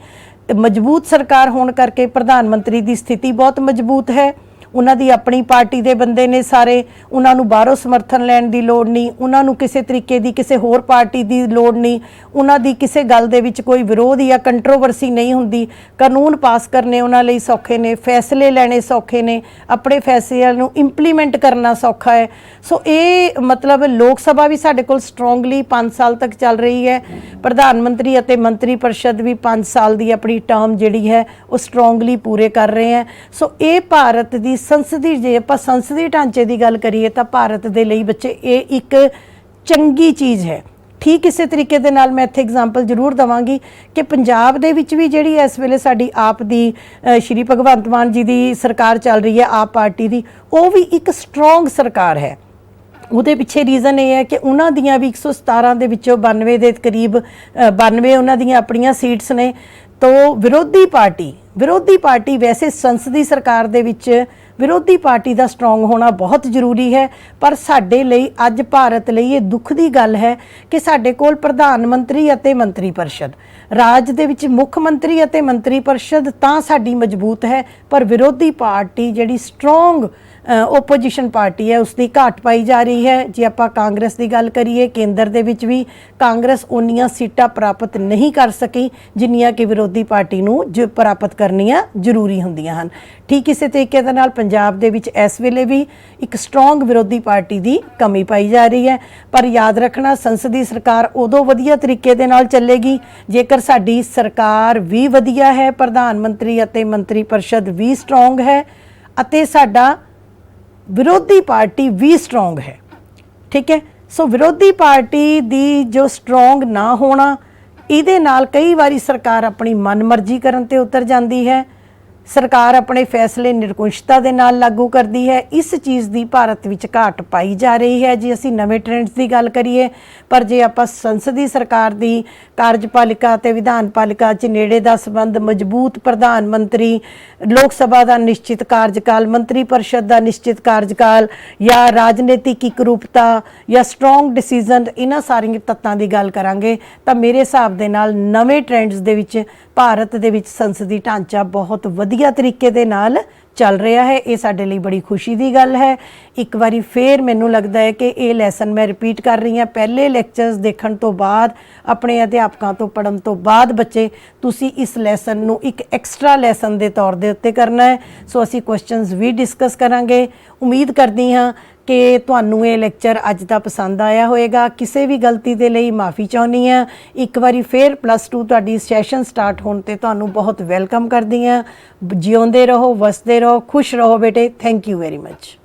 मजबूत सरकार होने करके प्रधानमंत्री की स्थिति बहुत मजबूत है। उन्हां दी अपनी पार्टी दे बंदे ने सारे, उन्हां नूं बाहरों समर्थन लैण दी लोड़ नहीं, उन्हां नूं किसी तरीके की किसी होर पार्टी की लोड़ नहीं, उन्हां दी किसी गल दे विच कोई विरोध या कंट्रोवर्सी नहीं हुंदी। कानून पास करने उन्हां लई सौखे ने, फैसले लैणे सौखे ने, अपने फैसलिਆਂ नूं इंप्लीमेंट करना सौखा है। सो ये मतलब लोक सभा भी साडे कोल स्ट्रोंगली 5 साल तक चल रही है। प्रधानमंत्री अते मंत्री परिषद भी 5 साल की अपनी टर्म जिहड़ी है वो स्ट्रोंगली पूरे कर रहे हैं। सो ये भारत की संसदी, जे आपां संसदी ढांचे की गल करिए तो भारत के लिए बच्चे ये एक चंगी चीज़ है। ठीक इस तरीके दे नाल मैं इत्थे एग्जाम्पल जरूर देवांगी कि पंजाब दे विच भी जिहड़ी इस वेले साडी आप दी श्री भगवंत मान जी की सरकार चल रही है, आप पार्टी की, वो भी एक स्ट्रोंग सरकार है। ਉਹਦੇ ਪਿੱਛੇ ਰੀਜ਼ਨ ਇਹ ਹੈ कि ਉਹਨਾਂ ਦੀਆਂ भी 117 ਦੇ ਵਿੱਚੋਂ 92 ਦੇ ਕਰੀਬ 92 ਉਹਨਾਂ ਦੀਆਂ ਆਪਣੀਆਂ ਸੀਟਸ ਨੇ। तो विरोधी पार्टी वैसे संसदी सरकार दे विच विरोधी पार्टी का स्ट्रोंग होना बहुत जरूरी है, पर साडे लई अज भारत लई ये दुख की गल है कि साडे कोल प्रधानमंत्री अते मंत्री परिषद, राज दे विच मुख मंत्री अते मंत्री परिषद तां साडी मजबूत है, पर विरोधी पार्टी जिहड़ी स्ट्रोंग ओपोजिशन पार्टी है उसकी घाट पाई जा रही है। जे आपां कांग्रेस की गल करिए, केंद्र दे विच भी कांग्रेस उन्नियां सीटां प्राप्त नहीं कर सकी जिन्नियां कि विरोधी पार्टी नूं जो प्राप्त करनियां जरूरी हुंदियां हन। ठीक इस तरीके दे नाल पंजाब दे विच इस वेले भी एक स्ट्रोंग विरोधी पार्टी की कमी पाई जा रही है। पर याद रखना, संसदी सरकार उदों वधिया तरीके दे नाल चलेगी जेकर साडी सरकार भी वधिया है, प्रधानमंत्री अते मंत्री परिषद भी स्ट्रोंग है अते साडा विरोधी पार्टी भी स्ट्रोंग है। ठीक है। सो विरोधी पार्टी दी जो स्ट्रोंग ना होना, इहदे नाल कई बारी सरकार अपनी मनमर्जी करन ते उतर जाती है। सरकार अपने फैसले निरकुंशता दे नाल लागू करती है। इस चीज़ की भारत विच घाट पाई जा रही है जे असीं नवे ट्रेंड्स की गल करिए। पर जे आपां संसदी सरकार की कार्यपालिका ते विधानपालिका च नेड़े दा संबंध, मजबूत प्रधानमंत्री, लोक सभा का निश्चित कार्यकाल, मंत्री परिषद का निश्चित कार्यकाल, या राजनीतिक एकरूपता या स्ट्रोंग डिसीजन, इन्हां सारियां तत्तां की गल करांगे तो मेरे हिसाब दे नाल नवे ट्रेंड्स दे विच भारत दे विच संसदी ढांचा बहुत वधिया तरीके दे नाल चल रहा है। ये साडे लई बड़ी खुशी की गल है। एक बारी फिर मैनू लगता है कि ये लैसन मैं रिपीट कर रही हाँ, पहले लैक्चरस देखण तो बाद, अपने अध्यापकों तो पढ़न तो बाद बच्चे तुसी इस लैसन नू एक एक्सट्रा लैसन के तौर दे उत्ते करना है। सो असी क्वेश्चनस भी डिस्कस करांगे। उम्मीद करती हाँ कि तुहानू ये लैक्चर अज दा पसंद आया होएगा। किसी भी गलती के लिए माफ़ी चाहुंदी हाँ। एक बारी फिर +2 तुहाडी सैशन स्टार्ट होने ते तुहानू बहुत वैलकम करदी हाँ। जिउंदे रहो, वसदे रहो, खुश रहो बेटे। Thank you very much.